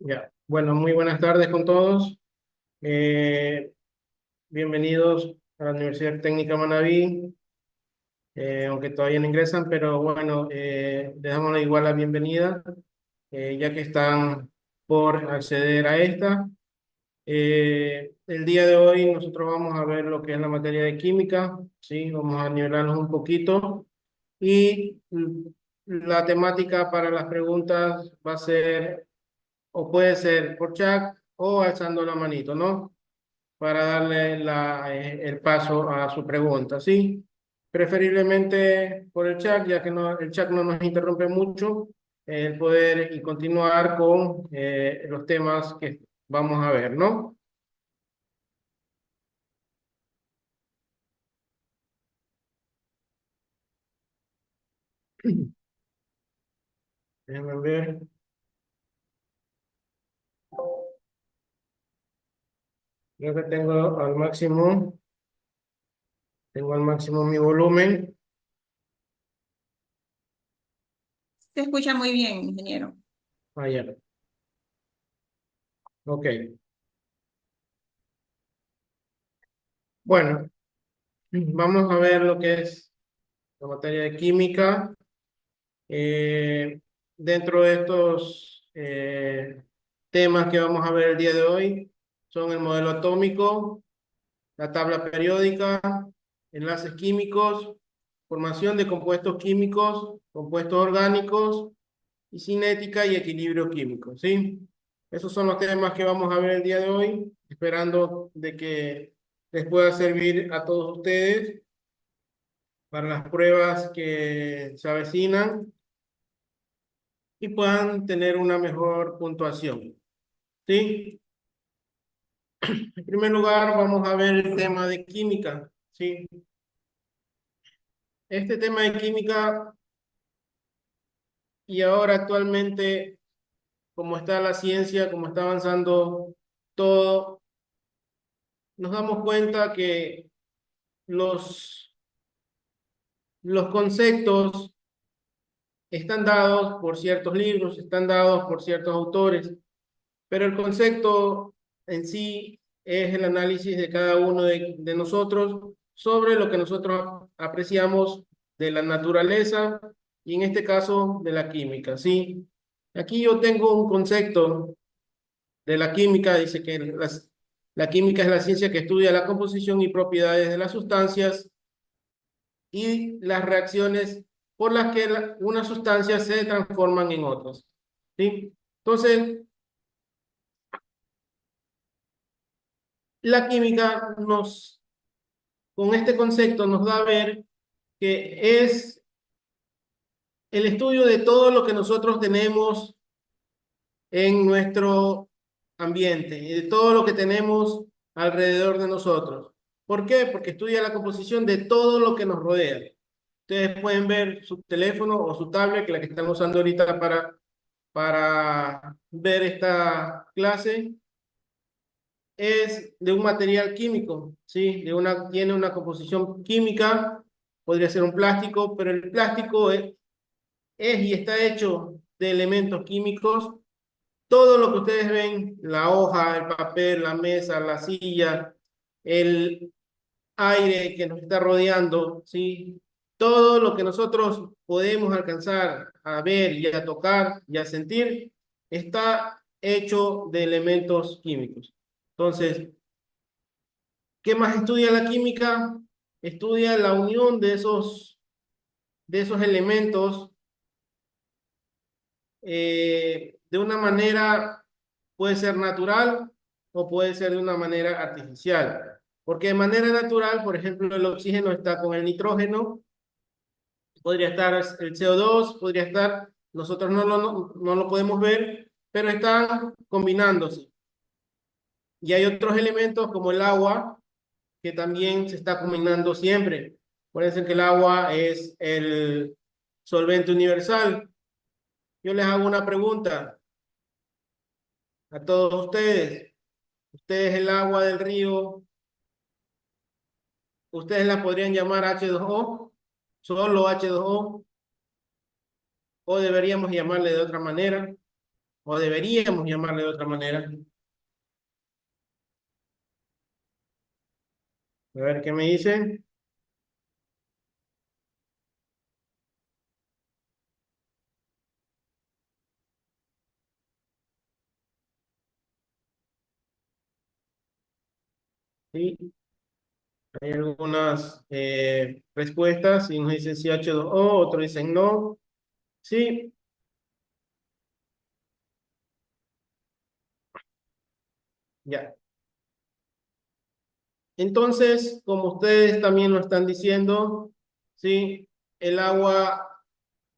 Ya. Bueno, muy buenas tardes con todos. Eh, Bienvenidos a la Universidad Técnica Manabí, aunque todavía no ingresan, pero bueno, les damos igual la bienvenida, ya que están por acceder a esta. El día de hoy nosotros vamos a ver lo que es la materia de química, ¿sí? Vamos a nivelarnos un poquito y la temática para las preguntas va a ser, o puede ser por chat o alzando la manito, ¿no? Para darle el paso a su pregunta, ¿sí? Preferiblemente por el chat, ya que el chat no nos interrumpe mucho, el poder y continuar con los temas que vamos a ver, ¿no? Déjenme ver, creo que tengo al máximo mi volumen. Se escucha muy bien, ingeniero. Allá, ok. Bueno, vamos a ver lo que es la materia de química. Eh, Dentro de estos temas que vamos a ver el día de hoy son el modelo atómico, la tabla periódica, enlaces químicos, formación de compuestos químicos, compuestos orgánicos y cinética y equilibrio químico, ¿sí? Esos son los temas que vamos a ver el día de hoy, esperando de que les pueda servir a todos ustedes para las pruebas que se avecinan y puedan tener una mejor puntuación. ¿Sí? En primer lugar, vamos a ver el tema de química. ¿Sí? Este tema de química y ahora actualmente, como está la ciencia, como está avanzando todo, nos damos cuenta que los, los conceptos están dados por ciertos libros, están dados por ciertos autores, pero el concepto en sí es el análisis de cada uno de nosotros sobre lo que nosotros apreciamos de la naturaleza y en este caso de la química, ¿sí? Aquí yo tengo un concepto de la química, dice que la química es la ciencia que estudia la composición y propiedades de las sustancias y las reacciones por las que unas sustancias se transforman en otras, ¿sí? Entonces, la química con este concepto nos da a ver que es el estudio de todo lo que nosotros tenemos en nuestro ambiente y de todo lo que tenemos alrededor de nosotros. ¿Por qué? Porque estudia la composición de todo lo que nos rodea. Ustedes pueden ver su teléfono o su tablet, que la que están usando ahorita para ver esta clase, es de un material químico, ¿sí? Tiene una composición química, podría ser un plástico, pero el plástico es y está hecho de elementos químicos. Todo lo que ustedes ven, la hoja, el papel, la mesa, la silla, el aire que nos está rodeando, ¿sí? Todo lo que nosotros podemos alcanzar a ver y a tocar y a sentir está hecho de elementos químicos. Entonces, ¿qué más estudia la química? Estudia la unión de esos elementos de una manera, puede ser natural o puede ser de una manera artificial. Porque de manera natural, por ejemplo, el oxígeno está con el nitrógeno, podría estar el CO2, podría estar, nosotros no lo podemos ver, pero están combinándose. Y hay otros elementos como el agua, que también se está combinando siempre. Acuérdense que el agua es el solvente universal. Yo les hago una pregunta a todos ustedes. Ustedes el agua del río, ustedes la podrían llamar H2O, solo H2O, o deberíamos llamarle de otra manera. o deberíamos llamarle de otra manera. A ver qué me dicen. Sí, hay algunas respuestas y nos dicen sí H2O, otros dicen no. Sí, ya. Entonces, como ustedes también lo están diciendo, sí, el agua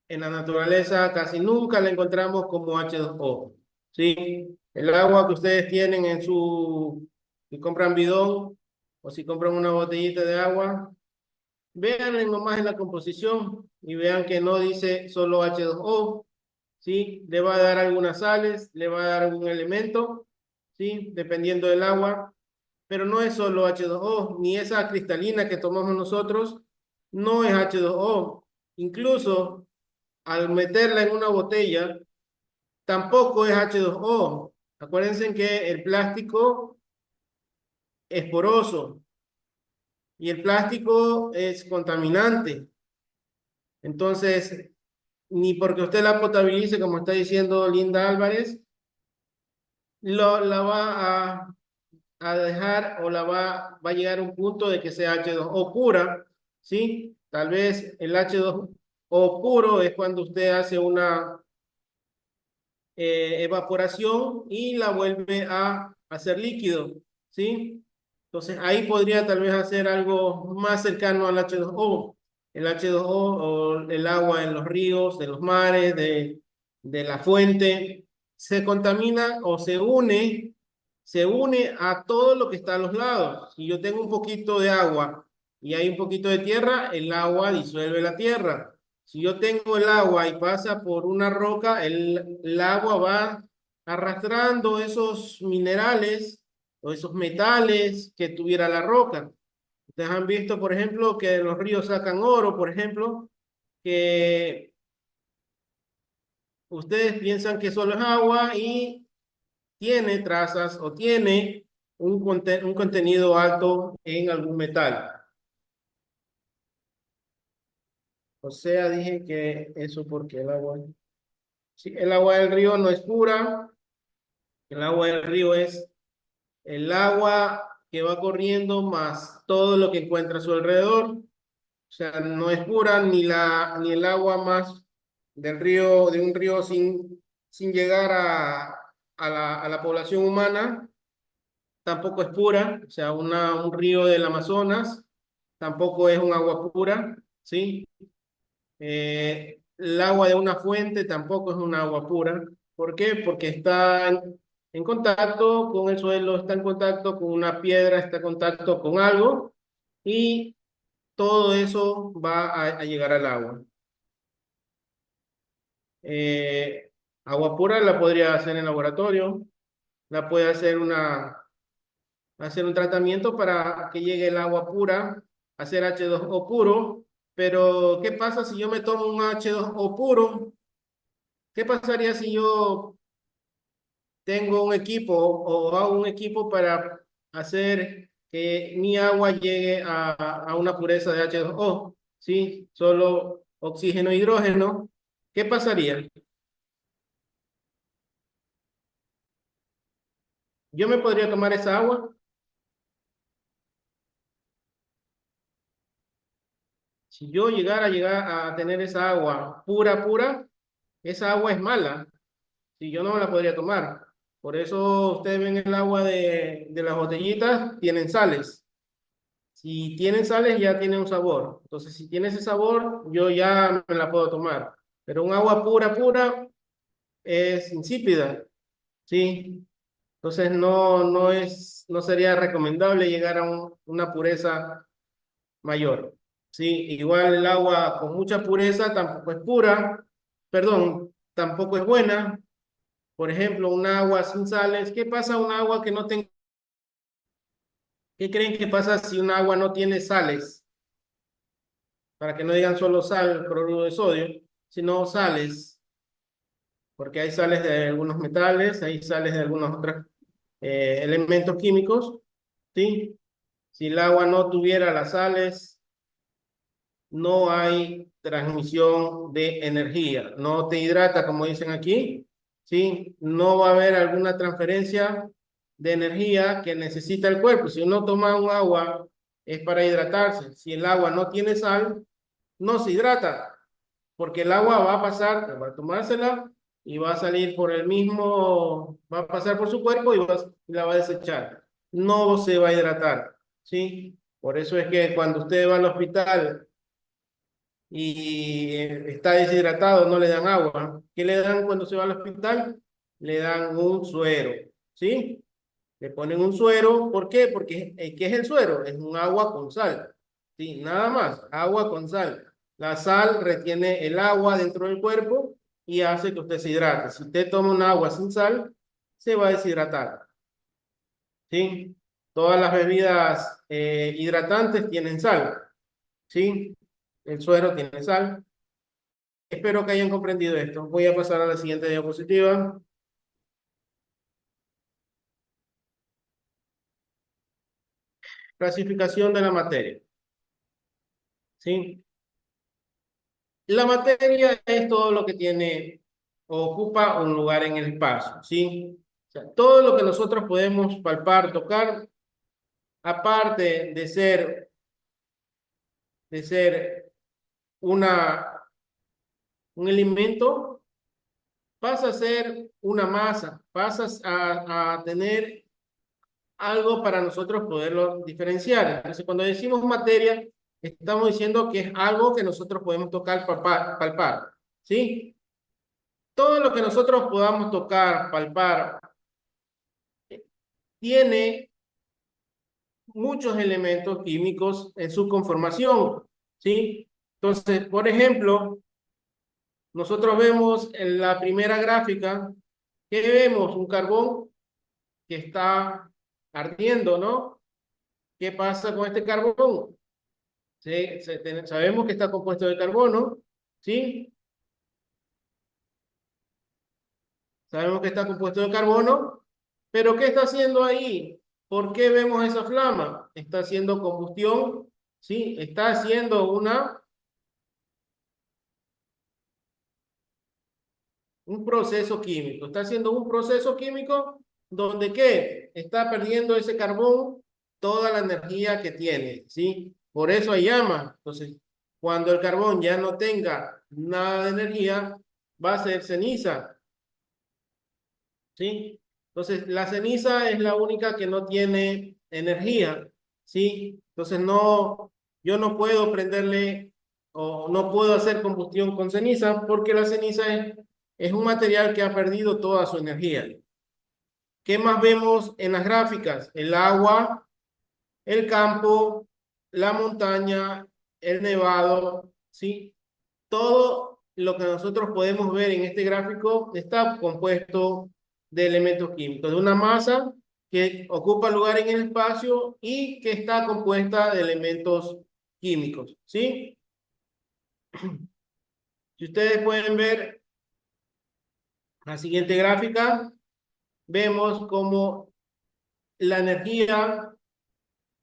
en la naturaleza casi nunca la encontramos como H2O. ¿Sí? El agua que ustedes tienen en su, si compran bidón o si compran una botellita de agua, vean nomás en la composición y vean que no dice solo H2O, ¿sí? Le va a dar algunas sales, le va a dar algún elemento, ¿sí? Dependiendo del agua, pero no es solo H2O, ni esa cristalina que tomamos nosotros, no es H2O. Incluso al meterla en una botella, tampoco es H2O. Acuérdense que el plástico es poroso y el plástico es contaminante. Entonces, ni porque usted la potabilice, como está diciendo Linda Álvarez, la va a dejar o va a llegar a un punto de que sea H2O pura, ¿sí? Tal vez el H2O puro es cuando usted hace una evaporación y la vuelve a hacer líquido, ¿sí? Entonces ahí podría tal vez hacer algo más cercano al H2O. El H2O o el agua en los ríos, de los mares, de la fuente, se contamina o se une a todo lo que está a los lados. Si yo tengo un poquito de agua y hay un poquito de tierra, el agua disuelve la tierra. Si yo tengo el agua y pasa por una roca, el agua va arrastrando esos minerales o esos metales que tuviera la roca. Ustedes han visto, por ejemplo, que los ríos sacan oro, por ejemplo, que ustedes piensan que solo es agua y tiene trazas o tiene un contenido alto en algún metal. O sea, dije que eso porque el agua... Sí, el agua del río no es pura. El agua del río es el agua que va corriendo más todo lo que encuentra a su alrededor. O sea, no es pura ni el agua más del río, de un río sin llegar a la población humana, tampoco es pura. O sea, un río del Amazonas tampoco es un agua pura, ¿sí? El agua de una fuente tampoco es un agua pura. ¿Por qué? Porque está en contacto con el suelo, está en contacto con una piedra, está en contacto con algo y todo eso va a llegar al agua. Agua pura la podría hacer en laboratorio, la puede hacer un tratamiento para que llegue el agua pura, hacer H2O puro, pero ¿qué pasa si yo me tomo un H2O puro? ¿Qué pasaría si yo tengo un equipo o hago un equipo para hacer que mi agua llegue a una pureza de H2O? ¿Sí? Solo oxígeno e hidrógeno. ¿Qué pasaría? Yo me podría tomar esa agua. Si yo llegar a tener esa agua pura, esa agua es mala. Si yo no me la podría tomar. Por eso ustedes ven el agua de las botellitas, tienen sales. Si tienen sales, ya tiene un sabor. Entonces, si tiene ese sabor, yo ya me la puedo tomar. Pero un agua pura, es insípida, ¿sí? Entonces, no sería recomendable llegar a una pureza mayor, ¿sí? Igual el agua con mucha pureza tampoco es pura, perdón, tampoco es buena. Por ejemplo, un agua sin sales. ¿Qué pasa un agua que no tenga? ¿Qué creen que pasa si un agua no tiene sales? Para que no digan solo sal, cloruro de sodio, sino sales. porque hay sales de algunos metales, hay sales de algunos otros elementos químicos, ¿sí? Si el agua no tuviera las sales, no hay transmisión de energía, no te hidrata, como dicen aquí, ¿sí? No va a haber alguna transferencia de energía que necesita el cuerpo. Si uno toma un agua, es para hidratarse. Si el agua no tiene sal, no se hidrata, porque el agua va a pasar, va a tomársela y va a salir por el mismo, va a pasar por su cuerpo y la va a desechar. No se va a hidratar, ¿sí? Por eso es que cuando usted va al hospital y está deshidratado, no le dan agua. ¿Qué le dan cuando se va al hospital? Le dan un suero, ¿sí? Le ponen un suero, ¿por qué? Porque, ¿qué es el suero? Es un agua con sal, ¿sí? Nada más, agua con sal. La sal retiene el agua dentro del cuerpo y hace que usted se hidrate. Si usted toma un agua sin sal, se va a deshidratar, ¿sí? Todas las bebidas hidratantes tienen sal, ¿sí? El suero tiene sal. Espero que hayan comprendido esto. Voy a pasar a la siguiente diapositiva. Clasificación de la materia, ¿sí? La materia es todo lo que tiene o ocupa un lugar en el espacio, ¿sí? O sea, todo lo que nosotros podemos palpar, tocar, aparte de ser una, un elemento, pasa a ser una masa, pasas a tener algo para nosotros poderlo diferenciar. Entonces, cuando decimos materia, estamos diciendo que es algo que nosotros podemos tocar, palpar, ¿sí? Todo lo que nosotros podamos tocar, palpar, tiene muchos elementos químicos en su conformación, ¿sí? Entonces, por ejemplo, nosotros vemos en la primera gráfica que vemos un carbón que está ardiendo, ¿no? ¿Qué pasa con este carbón? Sabemos que está compuesto de carbono, ¿sí? Sabemos que está compuesto de carbono, pero ¿qué está haciendo ahí? ¿Por qué vemos esa flama? Está haciendo combustión, ¿sí? Está haciendo un proceso químico. Está haciendo un proceso químico donde ¿qué? Está perdiendo ese carbón toda la energía que tiene, ¿sí? Por eso hay llama. Entonces, cuando el carbón ya no tenga nada de energía, va a ser ceniza, ¿sí? Entonces, la ceniza es la única que no tiene energía, ¿sí? Entonces, no, yo no puedo prenderle o no puedo hacer combustión con ceniza porque la ceniza es un material que ha perdido toda su energía. ¿Qué más vemos en las gráficas? El agua, el campo, la montaña, el nevado, ¿sí? Todo lo que nosotros podemos ver en este gráfico está compuesto de elementos químicos, de una masa que ocupa lugar en el espacio y que está compuesta de elementos químicos, ¿sí? Si ustedes pueden ver la siguiente gráfica, vemos cómo la energía,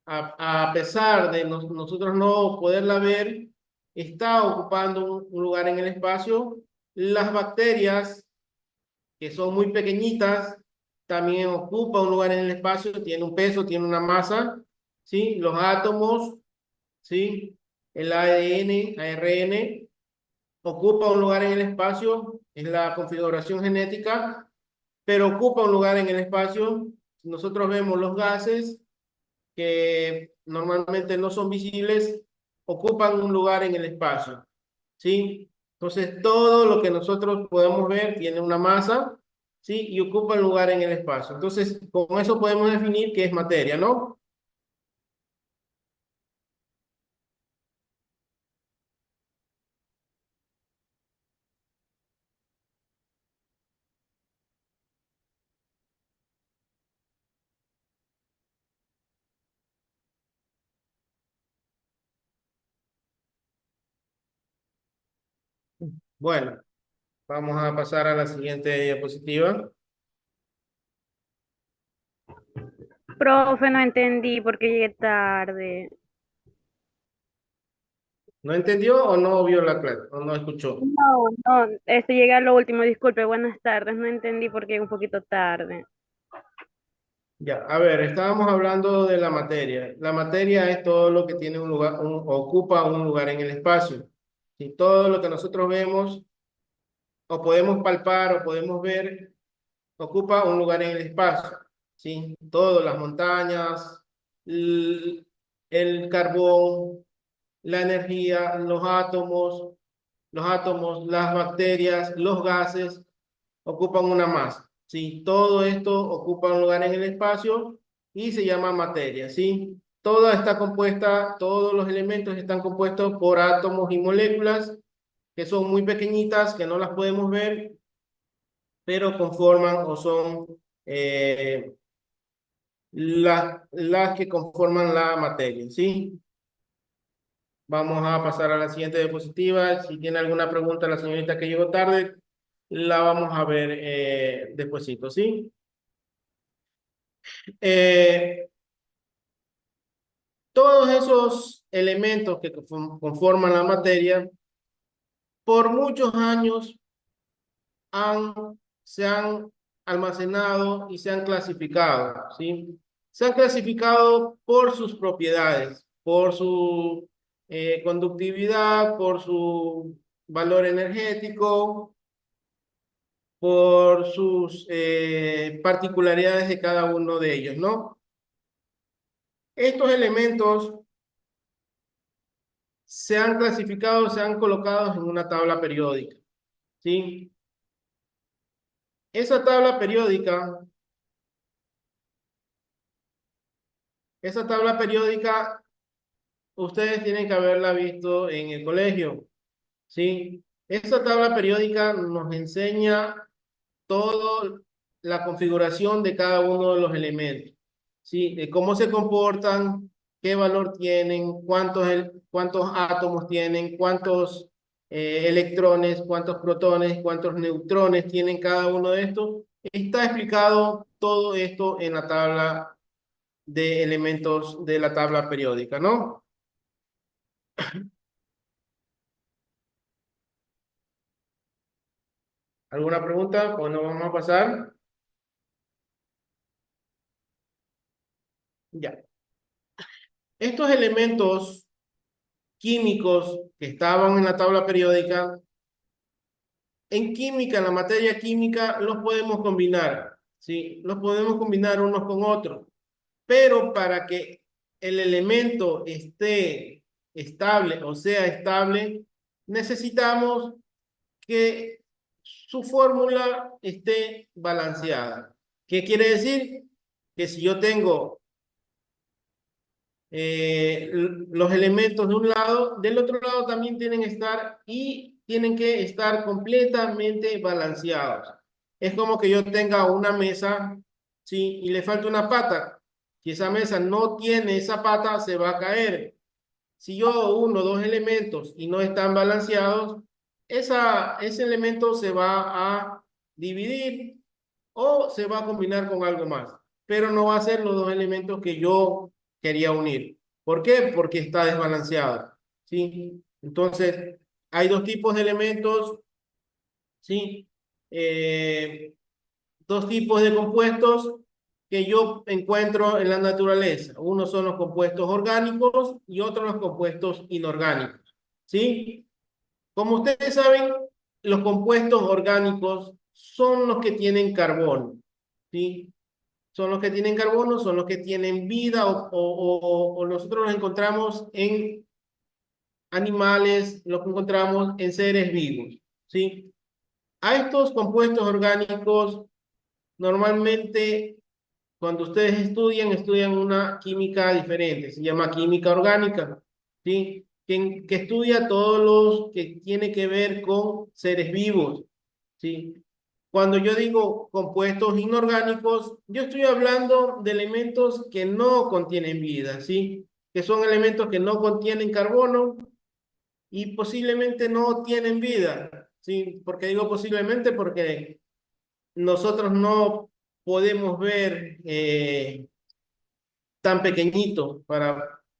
a pesar de nosotros no poderla ver, está ocupando un lugar en el espacio. Las bacterias que son muy pequeñitas, también ocupa un lugar en el espacio, tiene un peso, tiene una masa, ¿sí? Los átomos, ¿sí? El ADN, ARN, ocupa un lugar en el espacio, es la configuración genética, pero ocupa un lugar en el espacio. Nosotros vemos los gases que normalmente no son visibles, ocupan un lugar en el espacio, ¿sí? Entonces, todo lo que nosotros podemos ver tiene una masa, ¿sí? Y ocupa un lugar en el espacio. Entonces, con eso podemos definir qué es materia, ¿no? Bueno. Vamos a pasar a la siguiente diapositiva. Profe, no entendí porque llegué tarde. ¿No entendió o no vio la clase o no escuchó? No, no, llegué a lo último, disculpe, buenas tardes, no entendí porque llegué un poquito tarde. Ya, a ver, estábamos hablando de la materia. La materia es todo lo que tiene un lugar, ocupa un lugar en el espacio. Y todo lo que nosotros vemos o podemos palpar o podemos ver ocupa un lugar en el espacio. ¿Sí? Todo, las montañas, el, el carbón, la energía, los átomos, las bacterias, los gases ocupan una masa, ¿sí? Todo esto ocupa un lugar en el espacio y se llama materia, ¿sí? Toda está compuesta, todos los elementos están compuestos por átomos y moléculas que son muy pequeñitas, que no las podemos ver, pero conforman o son las que conforman la materia, ¿sí? Vamos a pasar a la siguiente diapositiva. Si tiene alguna pregunta la señorita que llegó tarde, la vamos a ver despuesito, ¿sí? Eh, todos esos elementos que conforman la materia, por muchos años se han almacenado y se han clasificado, ¿sí? Se han clasificado por sus propiedades, por su conductividad, por su valor energético, por sus particularidades de cada uno de ellos, ¿no? Estos elementos se han clasificado, se han colocado en una tabla periódica, ¿sí? Esa tabla periódica, esa tabla periódica, ustedes tienen que haberla visto en el colegio, ¿sí? Esa tabla periódica nos enseña toda la configuración de cada uno de los elementos, ¿sí? De cómo se comportan, qué valor tienen, cuántos átomos tienen, cuántos electrones, cuántos protones, cuántos neutrones tienen cada uno de estos. Está explicado todo esto en la tabla de elementos de la tabla periódica, ¿no? ¿Alguna pregunta? Bueno, vamos a pasar. Ya. Estos elementos químicos que estaban en la tabla periódica, en química, en la materia química, los podemos combinar, ¿sí? Los podemos combinar unos con otros, pero para que el elemento esté estable o sea estable, necesitamos que su fórmula esté balanceada. ¿Qué quiere decir? Que si yo tengo los elementos de un lado, del otro lado también tienen que estar completamente balanceados. Es como que yo tenga una mesa, ¿sí? Y le falta una pata. Si esa mesa no tiene esa pata, se va a caer. Si yo uno dos elementos y no están balanceados, ese elemento se va a dividir o se va a combinar con algo más, pero no va a ser los dos elementos que yo quería unir. ¿Por qué? Porque está desbalanceado, ¿sí? Entonces, hay dos tipos de elementos, ¿sí? Dos tipos de compuestos que yo encuentro en la naturaleza. Uno son los compuestos orgánicos y otros los compuestos inorgánicos, ¿sí? Como ustedes saben, los compuestos orgánicos son los que tienen carbono, ¿sí? Son los que tienen carbono, son los que tienen vida o nosotros los encontramos en animales, los que encontramos en seres vivos, ¿sí? A estos compuestos orgánicos, normalmente cuando ustedes estudian una química diferente, se llama química orgánica, ¿sí? Que estudia todos los que tiene que ver con seres vivos, ¿sí? Cuando yo digo compuestos inorgánicos, yo estoy hablando de elementos que no contienen vida, ¿sí? Que son elementos que no contienen carbono y posiblemente no tienen vida, ¿sí? Porque digo posiblemente porque nosotros no podemos ver tan pequeñito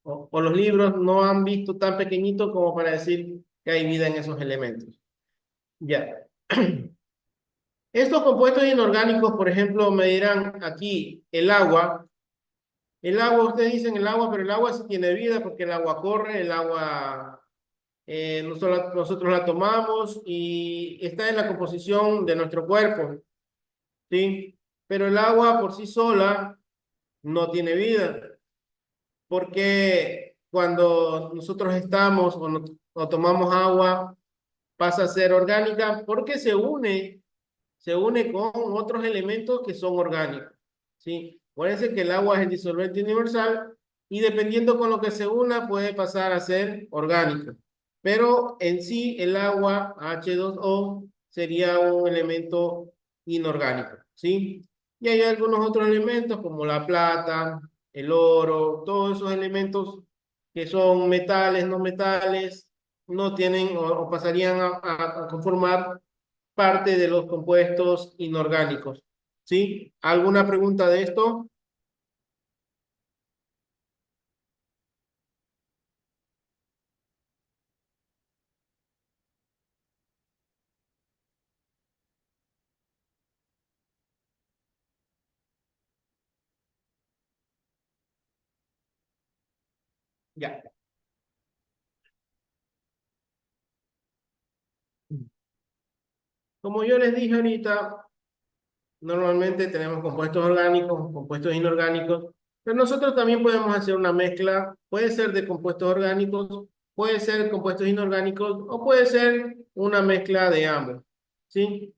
o los libros no han visto tan pequeñito como para decir que hay vida en esos elementos. Ya. Estos compuestos inorgánicos, por ejemplo, me dirán aquí el agua. El agua, ustedes dicen el agua, pero el agua sí tiene vida porque el agua corre, el agua nosotros la tomamos y está en la composición de nuestro cuerpo, ¿sí? Pero el agua por sí sola no tiene vida, porque cuando nosotros estamos o tomamos agua, pasa a ser orgánica porque se une con otros elementos que son orgánicos, ¿sí? Acuérdense que el agua es el disolvente universal y dependiendo con lo que se una puede pasar a ser orgánico. Pero en sí el agua H2O sería un elemento inorgánico, ¿sí? Y hay algunos otros elementos como la plata, el oro, todos esos elementos que son metales, no metales, no tienen o pasarían a conformar parte de los compuestos inorgánicos. ¿Sí? ¿Alguna pregunta de esto? Ya. Como yo les dije ahorita, normalmente tenemos compuestos orgánicos, compuestos inorgánicos, pero nosotros también podemos hacer una mezcla, puede ser de compuestos orgánicos, puede ser compuestos inorgánicos o puede ser una mezcla de ambos. ¿Sí?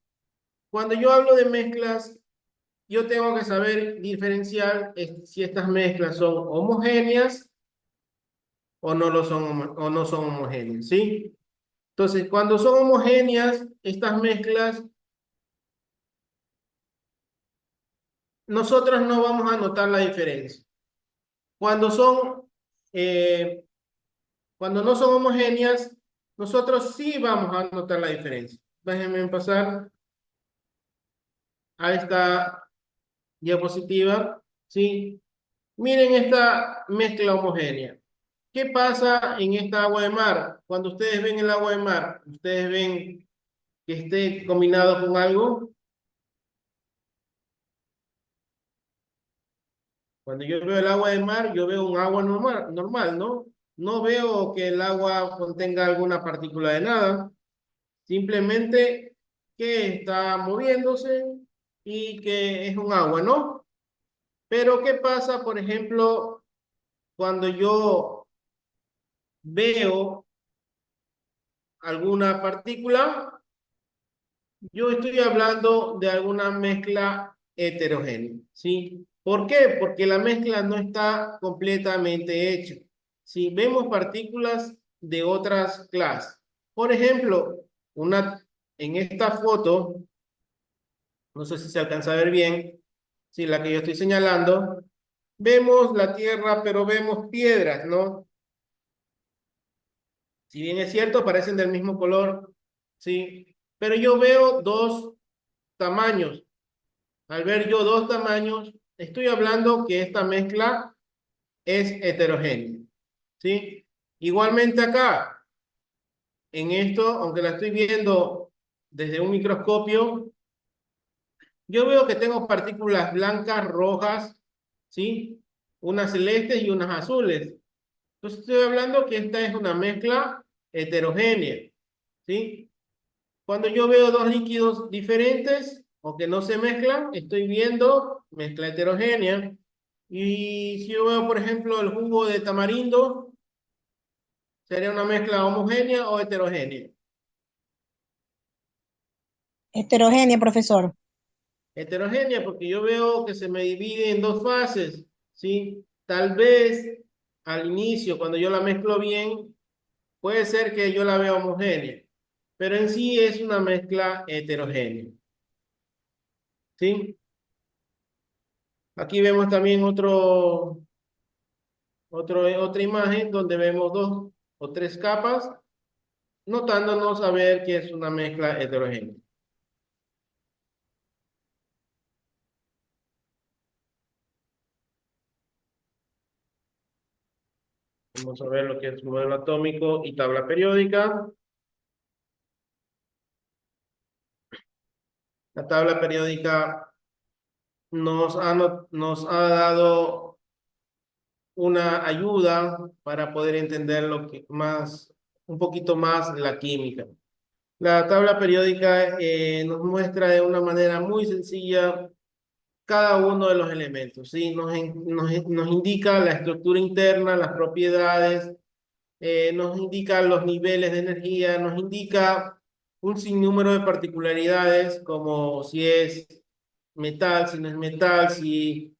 Cuando yo hablo de mezclas, yo tengo que saber diferenciar si estas mezclas son homogéneas o no lo son o no son homogéneas, ¿sí? Entonces, cuando son homogéneas, estas mezclas, nosotros no vamos a notar la diferencia. Cuando son, eh, cuando no son homogéneas, nosotros sí vamos a notar la diferencia. Déjenme pasar a esta diapositiva, ¿sí? Miren esta mezcla homogénea. ¿Qué pasa en esta agua de mar? Cuando ustedes ven el agua de mar, ustedes ven que esté combinado con algo. Cuando yo veo el agua de mar, yo veo un agua normal, ¿no? No veo que el agua contenga alguna partícula de nada, simplemente que está moviéndose y que es un agua, ¿no? Pero ¿qué pasa, por ejemplo, cuando yo veo alguna partícula? Yo estoy hablando de alguna mezcla heterogénea, ¿sí? ¿Por qué? Porque la mezcla no está completamente hecha. Si vemos partículas de otras clases, por ejemplo, en esta foto, no sé si se alcanza a ver bien, si la que yo estoy señalando, vemos la Tierra, pero vemos piedras, ¿no? Si bien es cierto, parecen del mismo color, ¿sí? Pero yo veo dos tamaños. Al ver yo dos tamaños, estoy hablando que esta mezcla es heterogénea, ¿sí? Igualmente acá, en esto, aunque la estoy viendo desde un microscopio, yo veo que tengo partículas blancas, rojas, ¿sí? Unas celestes y unas azules. Entonces estoy hablando que esta es una mezcla heterogénea, ¿sí? Cuando yo veo dos líquidos diferentes o que no se mezclan, estoy viendo mezcla heterogénea. Y si yo veo, por ejemplo, el jugo de tamarindo, ¿sería una mezcla homogénea o heterogénea? Heterogénea, profesor. Heterogénea porque yo veo que se me divide en dos fases, ¿sí? Tal vez al inicio, cuando yo la mezclo bien, puede ser que yo la vea homogénea, pero en sí es una mezcla heterogénea, ¿sí? Aquí vemos también otra imagen donde vemos dos o tres capas notándonos a ver que es una mezcla heterogénea. Vamos a ver lo que es modelo atómico y tabla periódica. La tabla periódica nos ha dado una ayuda para poder entender un poquito más la química. La tabla periódica nos muestra de una manera muy sencilla cada uno de los elementos, ¿sí? Nos indica la estructura interna, las propiedades, nos indica los niveles de energía, nos indica un sinnúmero de particularidades como si es metal, si no es metal, si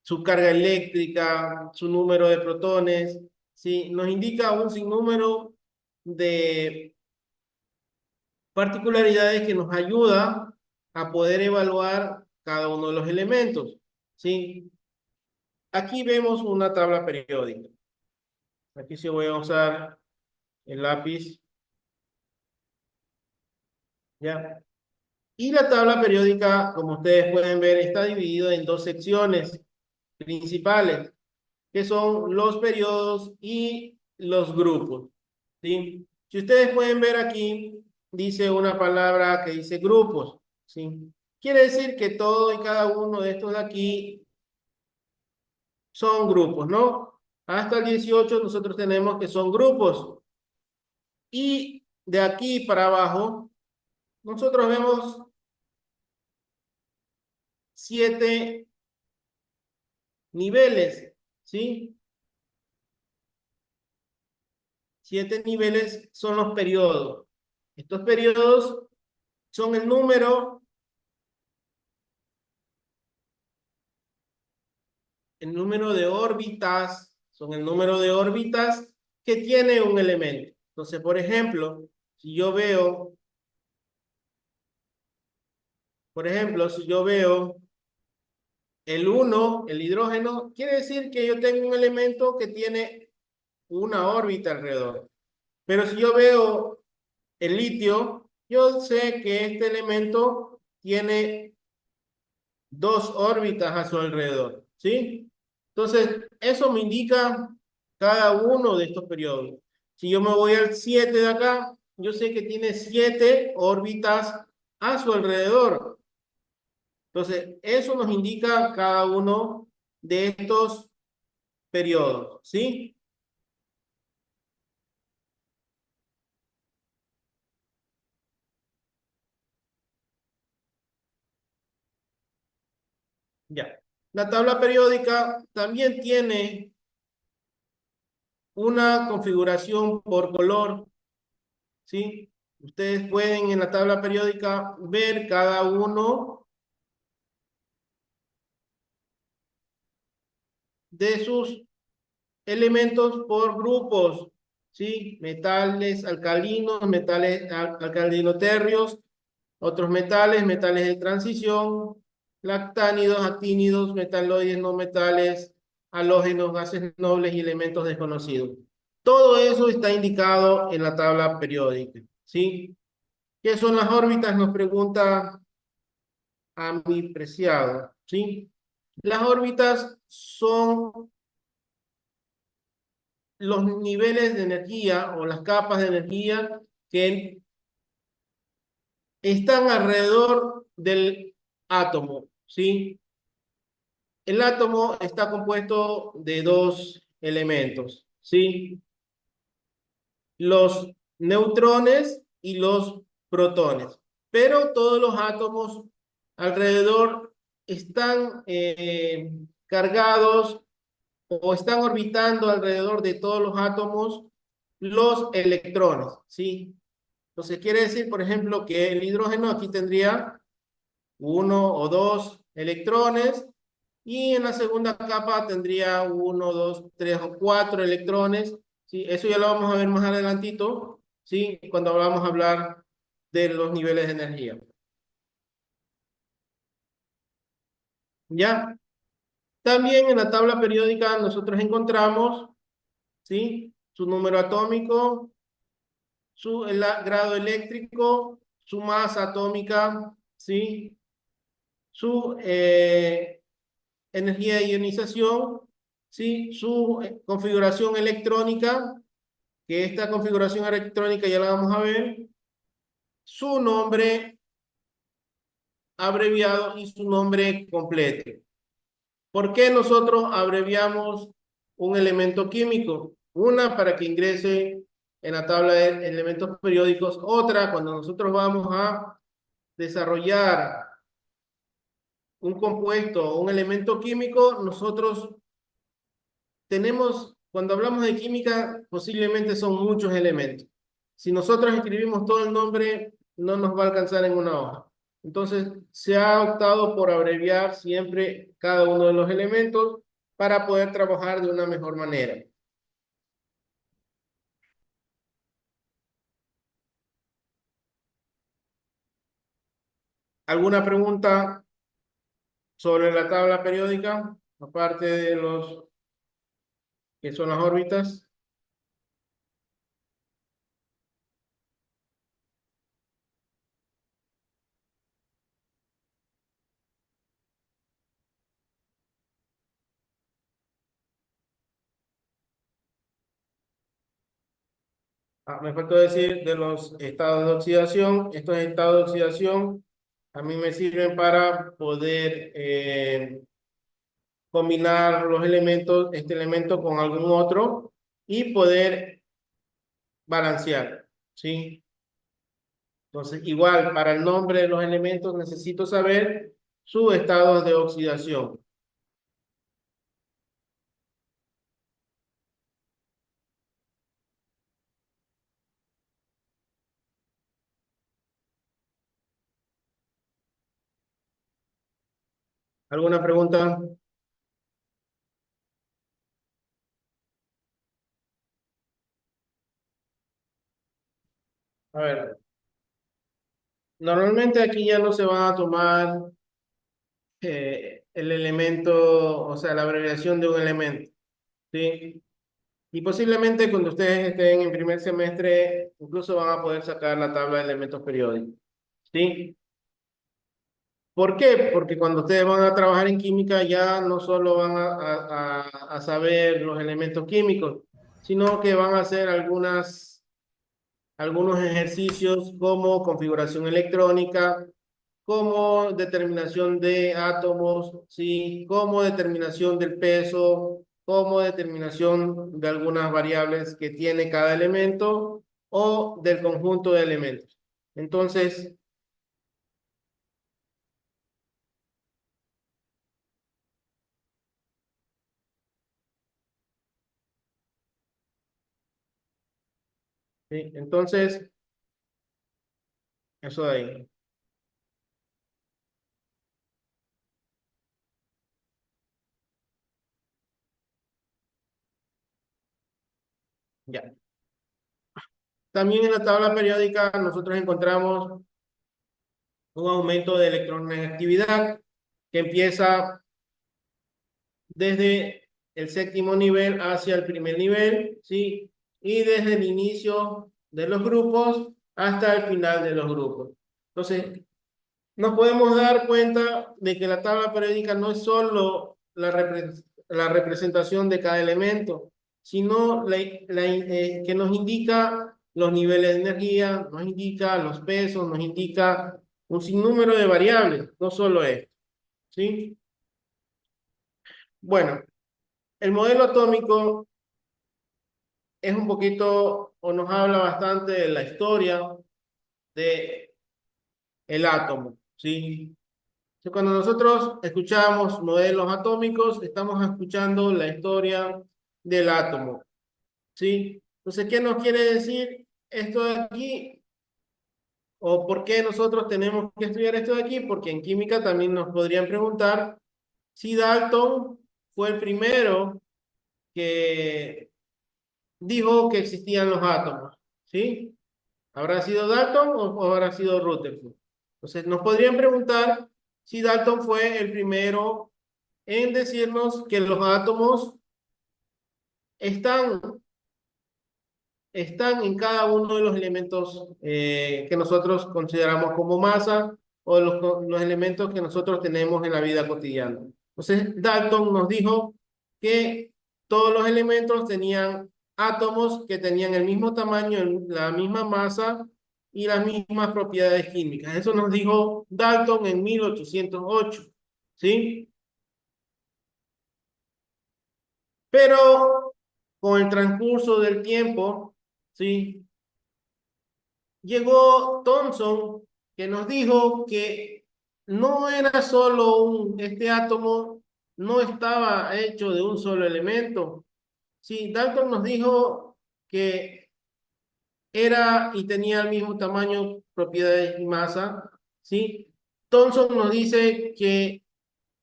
su carga eléctrica, su número de protones, ¿sí? Nos indica un sinnúmero de particularidades que nos ayuda a poder evaluar cada uno de los elementos, ¿sí? Aquí vemos una tabla periódica. Aquí sí voy a usar el lápiz. ¿Ya? Y la tabla periódica, como ustedes pueden ver, está dividida en dos secciones principales, que son los periodos y los grupos, ¿sí? Si ustedes pueden ver aquí, dice una palabra que dice grupos, ¿sí? Quiere decir que todo y cada uno de estos de aquí son grupos, ¿no? Hasta el 18 nosotros tenemos que son grupos. Y de aquí para abajo, nosotros vemos 7 niveles, ¿sí? 7 niveles son los periodos. Estos periodos son el número de órbitas, son el número de órbitas que tiene un elemento. Entonces, por ejemplo, si yo veo, el 1, el hidrógeno, quiere decir que yo tengo un elemento que tiene una órbita alrededor. Pero si yo veo el litio, yo sé que este elemento tiene 2 órbitas a su alrededor, ¿sí? Entonces, eso me indica cada uno de estos periodos. Si yo me voy al 7 de acá, yo sé que tiene 7 órbitas a su alrededor. Entonces, eso nos indica cada uno de estos periodos, ¿sí? Ya. La tabla periódica también tiene una configuración por color, ¿sí? Ustedes pueden en la tabla periódica ver cada uno de sus elementos por grupos, ¿sí? Metales alcalinos, metales alcalinoterrios, otros metales, metales de transición, lactánidos, actínidos, metaloides, no metales, halógenos, gases nobles y elementos desconocidos. Todo eso está indicado en la tabla periódica, ¿sí? ¿Qué son las órbitas? Nos pregunta a mi preciado, ¿sí? Las órbitas son los niveles de energía o las capas de energía que están alrededor del átomo, ¿sí? El átomo está compuesto de 2 elementos, ¿sí? Los neutrones y los protones. Pero todos los átomos alrededor están cargados o están orbitando alrededor de todos los átomos los electrones, ¿sí? Entonces quiere decir, por ejemplo, que el hidrógeno aquí tendría 1 o 2 electrones y en la segunda capa tendría 1, 2, 3 o 4 electrones, ¿sí? Eso ya lo vamos a ver más adelantito, ¿sí? Cuando vamos a hablar de los niveles de energía. ¿Ya? También en la tabla periódica nosotros encontramos, ¿sí? Su número atómico, su grado eléctrico, su masa atómica, ¿sí? Su energía de ionización, ¿sí? Su configuración electrónica, que esta configuración electrónica ya la vamos a ver, su nombre abreviado y su nombre completo. ¿Por qué nosotros abreviamos un elemento químico? Una, para que ingrese en la tabla de elementos periódicos. Otra, cuando nosotros vamos a desarrollar un compuesto o un elemento químico, nosotros tenemos, cuando hablamos de química, posiblemente son muchos elementos. Si nosotros escribimos todo el nombre, no nos va a alcanzar en una hoja. Entonces, se ha optado por abreviar siempre cada uno de los elementos para poder trabajar de una mejor manera. ¿Alguna pregunta sobre la tabla periódica, aparte de los que son las órbitas? Me faltó decir de los estados de oxidación. Estos estados de oxidación a mí me sirven para poder combinar los elementos, este elemento con algún otro y poder balancear, ¿sí? Entonces, igual, para el nombre de los elementos necesito saber su estado de oxidación. ¿Alguna pregunta? A ver, normalmente aquí ya no se va a tomar el elemento, o sea, la abreviación de un elemento, ¿sí? Y posiblemente cuando ustedes estén en primer semestre, incluso van a poder sacar la tabla de elementos periódicos, ¿sí? ¿Por qué? Porque cuando ustedes van a trabajar en química ya no solo van a saber los elementos químicos, sino que van a hacer algunos ejercicios como configuración electrónica, como determinación de átomos, ¿sí? Como determinación del peso, como determinación de algunas variables que tiene cada elemento o del conjunto de elementos. Entonces, ¿sí? Entonces, eso de ahí. Ya. También en la tabla periódica nosotros encontramos un aumento de electronegatividad que empieza desde el séptimo nivel hacia el primer nivel, ¿sí? Y desde el inicio de los grupos hasta el final de los grupos. Entonces, nos podemos dar cuenta de que la tabla periódica no es solo la representación de cada elemento, sino que nos indica los niveles de energía, nos indica los pesos, nos indica un sinnúmero de variables, no solo esto, ¿sí? Bueno, el modelo atómico es un poquito, o nos habla bastante de la historia de el átomo, ¿sí? Cuando nosotros escuchamos modelos atómicos, estamos escuchando la historia del átomo, ¿sí? Entonces, ¿qué nos quiere decir esto de aquí? ¿O por qué nosotros tenemos que estudiar esto de aquí? Porque en química también nos podrían preguntar si Dalton fue el primero que dijo que existían los átomos, ¿sí? ¿Habrá sido Dalton o habrá sido Rutherford? Entonces, nos podrían preguntar si Dalton fue el primero en decirnos que los átomos están están en cada uno de los elementos que nosotros consideramos como masa o los elementos que nosotros tenemos en la vida cotidiana. Entonces, Dalton nos dijo que todos los elementos tenían átomos que tenían el mismo tamaño, la misma masa y las mismas propiedades químicas. Eso nos dijo Dalton en 1808, ¿sí? Pero con el transcurso del tiempo, ¿sí? Llegó Thomson, que nos dijo que no era solo este átomo no estaba hecho de un solo elemento. Sí, Dalton nos dijo que era y tenía el mismo tamaño, propiedades y masa, ¿sí? Thomson nos dice que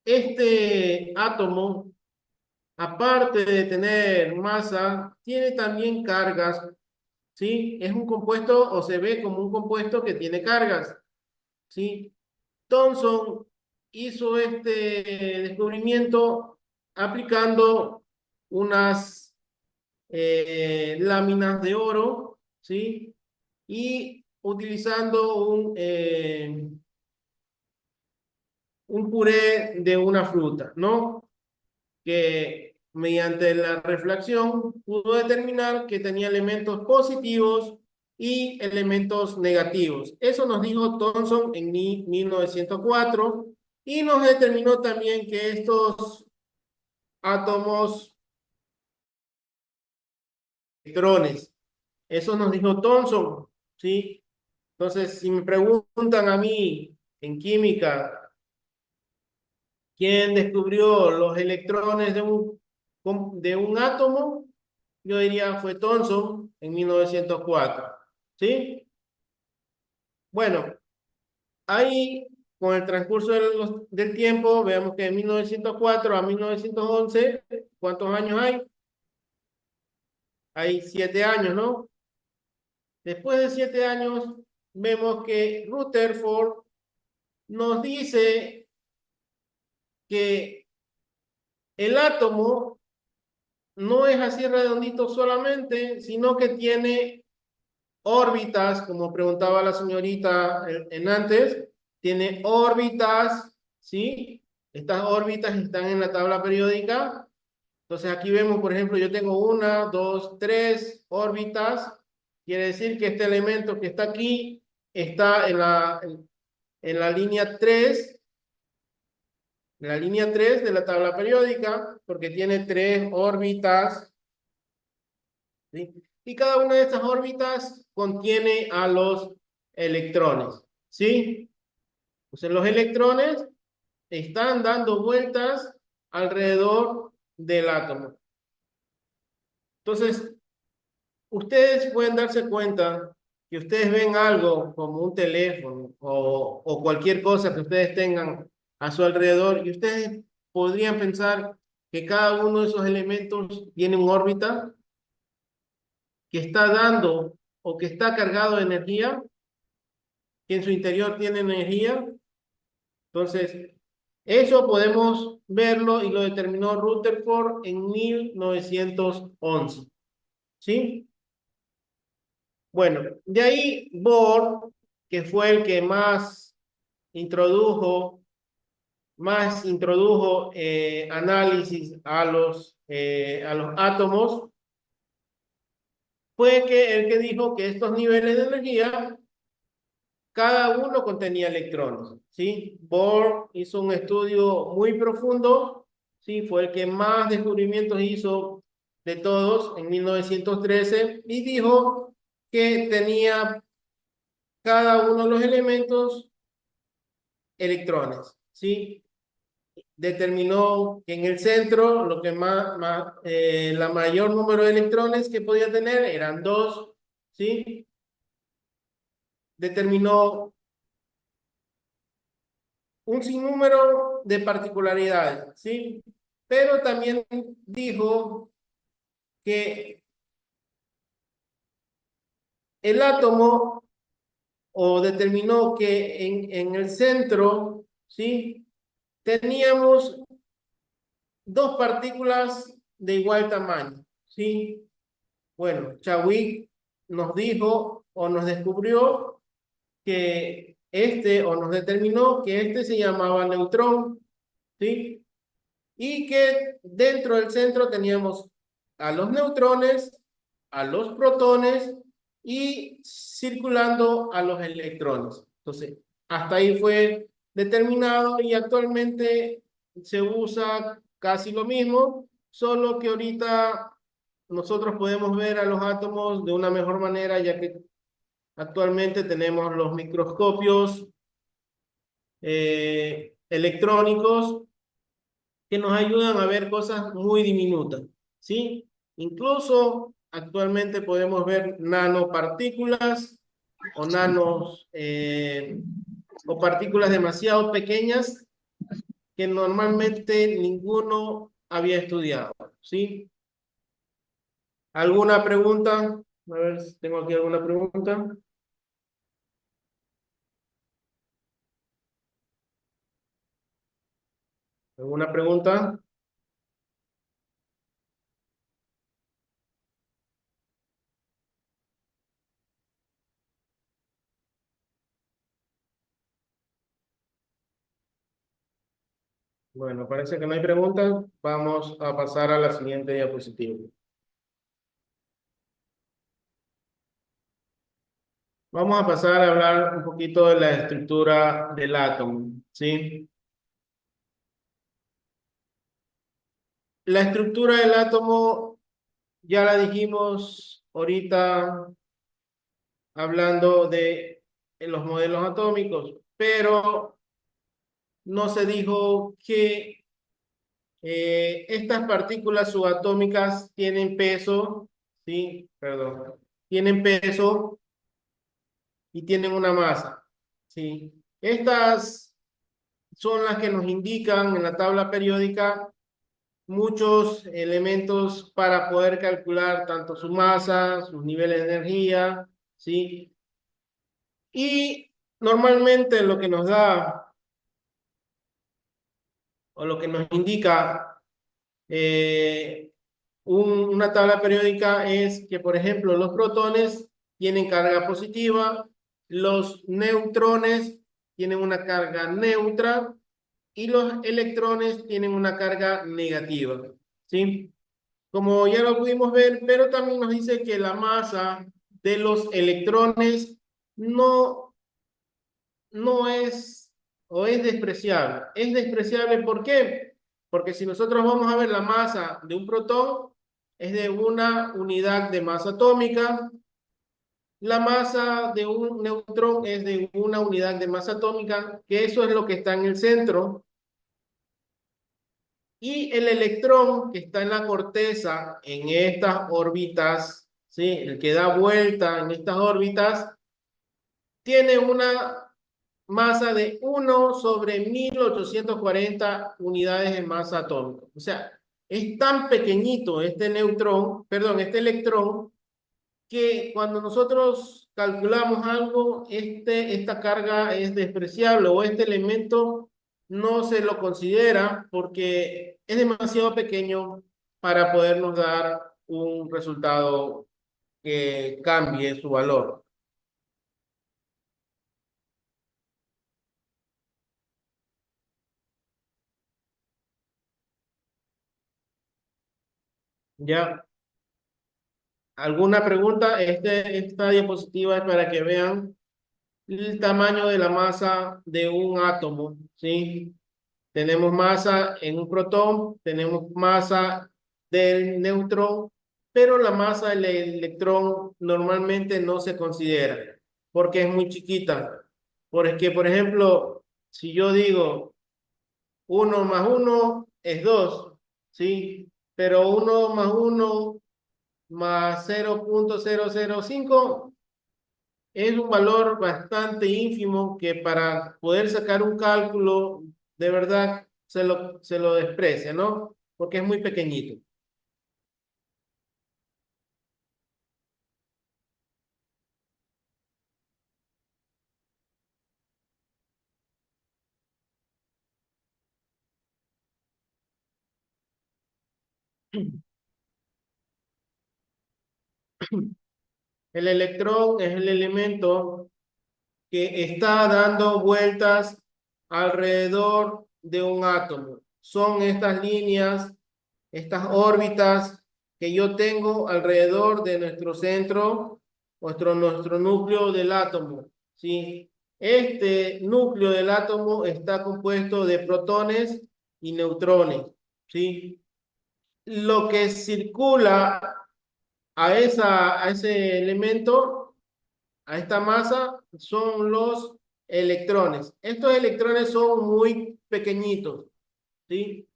este átomo, aparte de tener masa, tiene también cargas, ¿sí? Es un compuesto o se ve como un compuesto que tiene cargas, ¿sí? Thomson hizo este descubrimiento aplicando unas láminas de oro, ¿sí? Y utilizando un puré de una fruta, ¿no? Que mediante la reflexión pudo determinar que tenía elementos positivos y elementos negativos. Eso nos dijo Thomson en 1904 y nos determinó también que estos átomos, electrones, eso nos dijo Thomson, ¿sí? Entonces, si me preguntan a mí en química, ¿quién descubrió los electrones de un átomo? Yo diría fue Thomson en 1904, ¿sí? Bueno, ahí con el transcurso del tiempo, veamos que de 1904 a 1911, ¿cuántos años hay? Hay 7 años, ¿no? Después de 7 años, vemos que Rutherford nos dice que el átomo no es así redondito solamente, sino que tiene órbitas, como preguntaba la señorita en antes, tiene órbitas, ¿sí? Estas órbitas están en la tabla periódica. Entonces aquí vemos, por ejemplo, yo tengo 1, 2, 3 órbitas. Quiere decir que este elemento que está aquí está en la línea 3, en la línea 3 de la tabla periódica, porque tiene 3 órbitas, ¿sí? Y cada una de estas órbitas contiene a los electrones, ¿sí? Entonces los electrones están dando vueltas alrededor del átomo. Entonces, ustedes pueden darse cuenta que ustedes ven algo como un teléfono o cualquier cosa que ustedes tengan a su alrededor y ustedes podrían pensar que cada uno de esos elementos tiene una órbita que está dando o que está cargado de energía, que en su interior tiene energía. Entonces, eso podemos verlo y lo determinó Rutherford en 1911. ¿Sí? Bueno, de ahí Bohr, que fue el que más introdujo análisis a los átomos, fue el que dijo que estos niveles de energía, cada uno contenía electrones, ¿sí? Bohr hizo un estudio muy profundo, ¿sí? Fue el que más descubrimientos hizo de todos en 1913 y dijo que tenía cada uno de los elementos electrones, ¿sí? Determinó que en el centro lo que la mayor número de electrones que podía tener eran 2, ¿sí? Determinó un sinnúmero de particularidades, ¿sí? Pero también dijo que el átomo, o determinó que en el centro, ¿sí? Teníamos 2 partículas de igual tamaño, ¿sí? Bueno, Chadwick nos dijo o nos descubrió que o nos determinó que se llamaba neutrón, ¿sí? Y que dentro del centro teníamos a los neutrones, a los protones y circulando a los electrones. Entonces, hasta ahí fue determinado y actualmente se usa casi lo mismo, solo que ahorita nosotros podemos ver a los átomos de una mejor manera, ya que actualmente tenemos los microscopios electrónicos que nos ayudan a ver cosas muy diminutas, ¿sí? Incluso actualmente podemos ver nanopartículas o o partículas demasiado pequeñas que normalmente ninguno había estudiado, ¿sí? ¿Alguna pregunta? A ver si tengo aquí alguna pregunta. ¿Alguna pregunta? Bueno, parece que no hay preguntas. Vamos a pasar a la siguiente diapositiva. Vamos a pasar a hablar un poquito de la estructura del átomo, ¿sí? La estructura del átomo ya la dijimos ahorita hablando de los modelos atómicos, pero no se dijo que estas partículas subatómicas tienen peso, ¿sí? Perdón, tienen peso y tienen una masa, ¿sí? Estas son las que nos indican en la tabla periódica muchos elementos para poder calcular tanto su masa, sus niveles de energía, ¿sí? Y normalmente lo que nos da o lo que nos indica eh, una tabla periódica es que, por ejemplo, los protones tienen carga positiva, los neutrones tienen una carga neutra y los electrones tienen una carga negativa, ¿sí? Como ya lo pudimos ver, pero también nos dice que la masa de los electrones no, no es o es despreciable. Es despreciable, ¿por qué? Porque si nosotros vamos a ver la masa de un protón, es de una unidad de masa atómica. La masa de un neutrón es de una unidad de masa atómica, que eso es lo que está en el centro. Y el electrón que está en la corteza, en estas órbitas, ¿sí? El que da vuelta en estas órbitas, tiene una masa de 1/1840 unidades de masa atómica. O sea, es tan pequeñito este neutrón, perdón, este electrón, que cuando nosotros calculamos algo, esta carga es despreciable o este elemento no se lo considera porque es demasiado pequeño para podernos dar un resultado que cambie su valor. ¿Ya? ¿Alguna pregunta? Esta diapositiva es para que vean el tamaño de la masa de un átomo, ¿sí? Tenemos masa en un protón, tenemos masa del neutrón, pero la masa del electrón normalmente no se considera porque es muy chiquita. Porque, por ejemplo, si yo digo 1 más 1 es 2, ¿sí? Pero 1 más 1 más 0,005 es un valor bastante ínfimo que para poder sacar un cálculo de verdad se lo desprecia, ¿no? Porque es muy pequeñito. El electrón es el elemento que está dando vueltas alrededor de un átomo. Son estas líneas, estas órbitas que yo tengo alrededor de nuestro centro, nuestro núcleo del átomo, ¿sí? Este núcleo del átomo está compuesto de protones y neutrones, ¿sí? Lo que circula a ese elemento, a esta masa, son los electrones. Estos electrones son muy pequeñitos, ¿sí?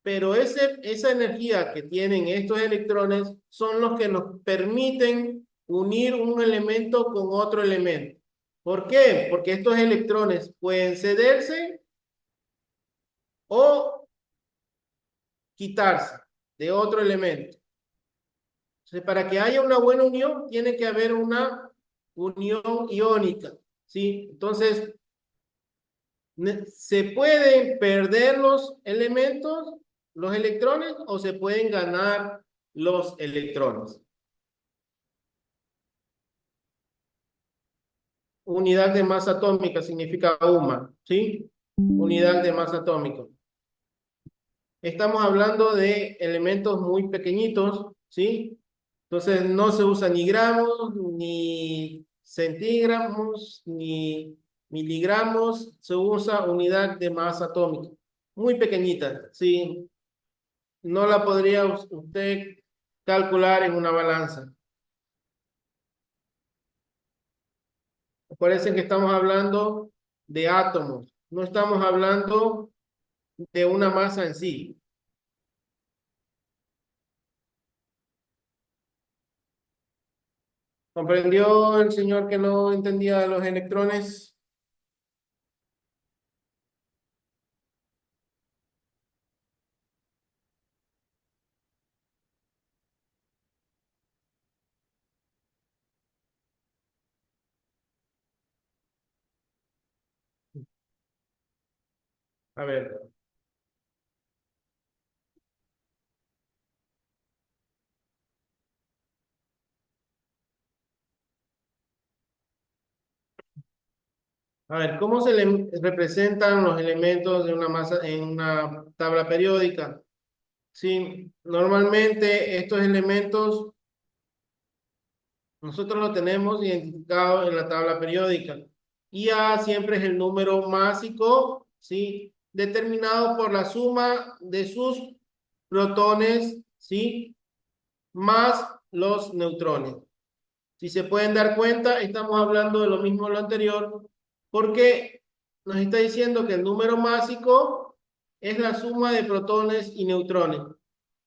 Pero esa energía que tienen estos electrones son los que nos permiten unir un elemento con otro elemento. ¿Por qué? Porque estos electrones pueden cederse o quitarse de otro elemento. Entonces, para que haya una buena unión, tiene que haber una unión iónica, ¿sí? Entonces, ¿se pueden perder los elementos, los electrones, o se pueden ganar los electrones? Unidad de masa atómica significa UMA, ¿sí? Unidad de masa atómica. Estamos hablando de elementos muy pequeñitos, ¿sí? Entonces no se usa ni gramos, ni centígramos, ni miligramos, se usa unidad de masa atómica. Muy pequeñita, ¿sí? No la podría usted calcular en una balanza. Parece que estamos hablando de átomos, no estamos hablando de una masa en sí. ¿Comprendió el señor que no entendía los electrones? A ver. A ver, ¿cómo se le representan los elementos de una masa en una tabla periódica? Sí, normalmente estos elementos nosotros los tenemos identificados en la tabla periódica. Y A siempre es el número másico, ¿sí? Determinado por la suma de sus protones, ¿sí? Más los neutrones. Si se pueden dar cuenta, estamos hablando de lo mismo de lo anterior, porque nos está diciendo que el número másico es la suma de protones y neutrones.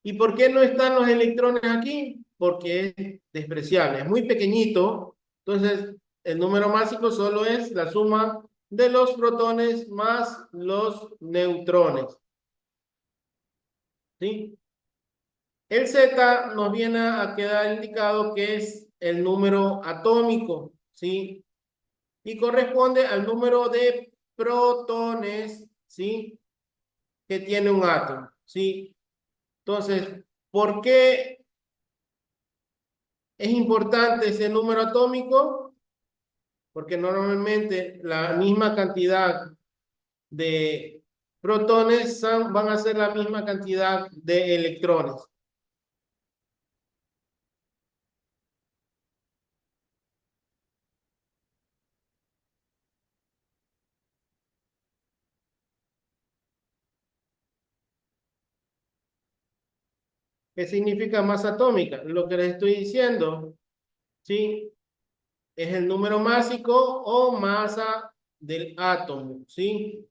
¿Y por qué no están los electrones aquí? Porque es despreciable, es muy pequeñito. Entonces, el número másico solo es la suma de los protones más los neutrones. ¿Sí? El Z nos viene a quedar indicado que es el número atómico, ¿sí? Y corresponde al número de protones, ¿sí? Que tiene un átomo, ¿sí? Entonces, ¿por qué es importante ese número atómico? Porque normalmente la misma cantidad de protones van a ser la misma cantidad de electrones. ¿Qué significa masa atómica? Lo que les estoy diciendo, ¿sí? Es el número másico o masa del átomo, ¿sí?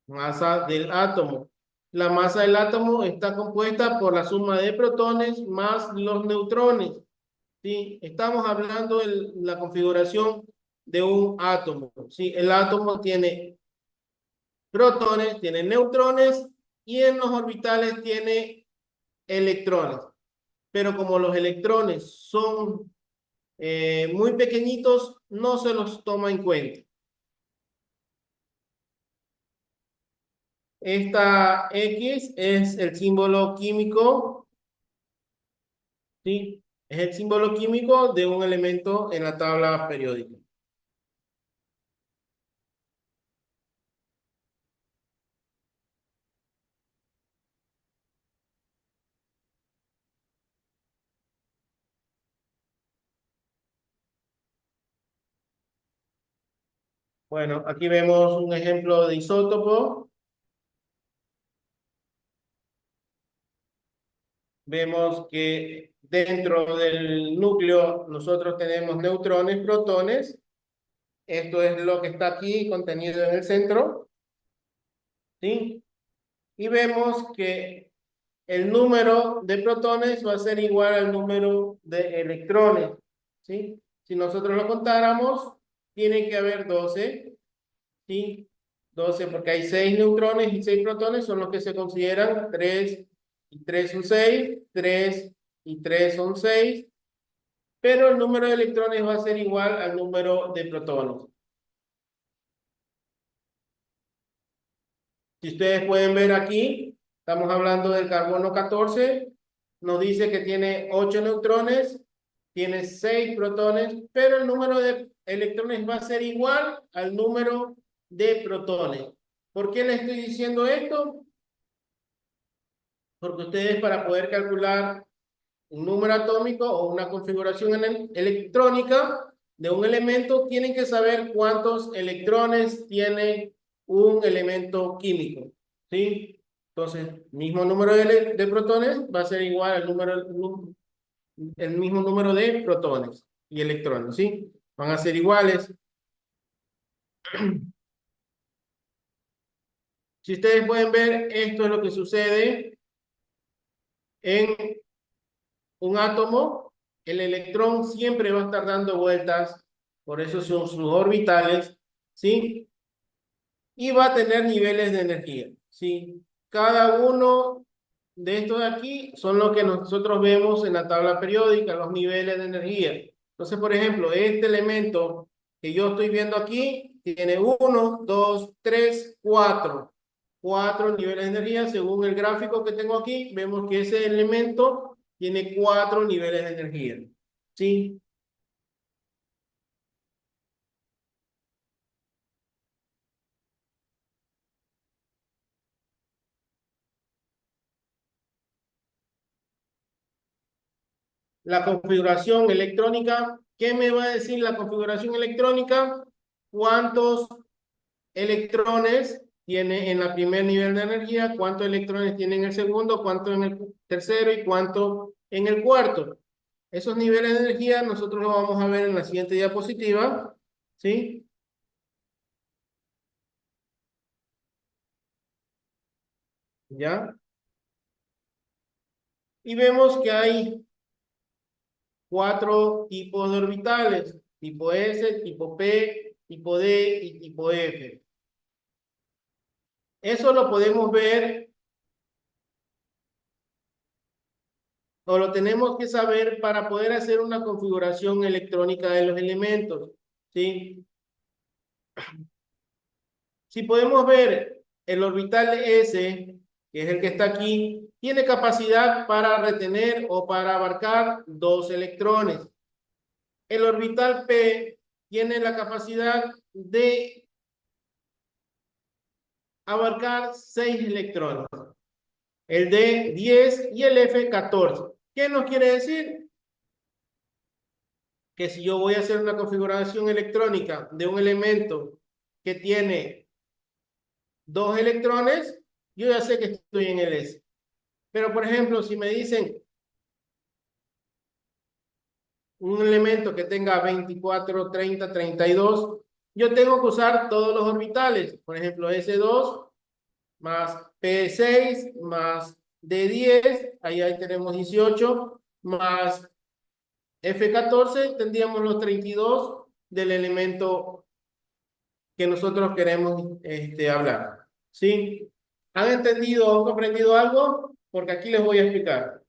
Masa del átomo. La masa del átomo está compuesta por la suma de protones más los neutrones, ¿sí? Estamos hablando de la configuración de un átomo, ¿sí? El átomo tiene protones, tiene neutrones y en los orbitales tiene electrones. Pero como los electrones son muy pequeñitos, no se los toma en cuenta. Esta X es el símbolo químico ¿sí? Es el símbolo químico de un elemento en la tabla periódica. Bueno, aquí vemos un ejemplo de isótopo. Vemos que dentro del núcleo nosotros tenemos neutrones, protones. Esto es lo que está aquí contenido en el centro, ¿sí? Y vemos que el número de protones va a ser igual al número de electrones, ¿sí? Si nosotros lo contáramos, tiene que haber 12, ¿sí? 12 porque hay 6 neutrones y 6 protones, son los que se consideran 3 y 3 son 6, 3 y 3 son 6, pero el número de electrones va a ser igual al número de protones. Si ustedes pueden ver aquí, estamos hablando del carbono 14, nos dice que tiene 8 neutrones, tiene 6 protones, pero el número de electrones va a ser igual al número de protones. ¿Por qué les estoy diciendo esto? Porque ustedes para poder calcular un número atómico o una configuración electrónica de un elemento, tienen que saber cuántos electrones tiene un elemento químico, ¿sí? Entonces, mismo número de protones va a ser igual al el mismo número de protones y electrones, ¿sí? Van a ser iguales. Si ustedes pueden ver, esto es lo que sucede en un átomo. El electrón siempre va a estar dando vueltas, por eso son sus orbitales, ¿sí? Y va a tener niveles de energía, ¿sí? Cada uno de estos de aquí son los que nosotros vemos en la tabla periódica, los niveles de energía. Entonces, por ejemplo, este elemento que yo estoy viendo aquí tiene 1, 2, 3, 4. 4 niveles de energía. Según el gráfico que tengo aquí, vemos que ese elemento tiene 4 niveles de energía, ¿sí? La configuración electrónica, ¿qué me va a decir la configuración electrónica? ¿Cuántos electrones tiene en el primer nivel de energía? ¿Cuántos electrones tiene en el segundo? ¿Cuánto en el tercero? ¿Y cuánto en el cuarto? Esos niveles de energía nosotros lo vamos a ver en la siguiente diapositiva, ¿sí? ¿Ya? Y vemos que hay 4 tipos de orbitales: tipo S, tipo P, tipo D y tipo F. Eso lo podemos ver o lo tenemos que saber para poder hacer una configuración electrónica de los elementos, ¿sí? Si podemos ver el orbital S, que es el que está aquí, tiene capacidad para retener o para abarcar 2 electrones. El orbital P tiene la capacidad de abarcar 6 electrones. El D 10 y el F 14. ¿Qué nos quiere decir? Que si yo voy a hacer una configuración electrónica de un elemento que tiene 2 electrones, yo ya sé que estoy en el S. Pero, por ejemplo, si me dicen un elemento que tenga 24, 30, 32, yo tengo que usar todos los orbitales. Por ejemplo, S2 más P6 más D10, ahí tenemos 18, más F14, tendríamos los 32 del elemento que nosotros queremos hablar. ¿Sí? ¿Han entendido o comprendido algo? Porque aquí les voy a explicar.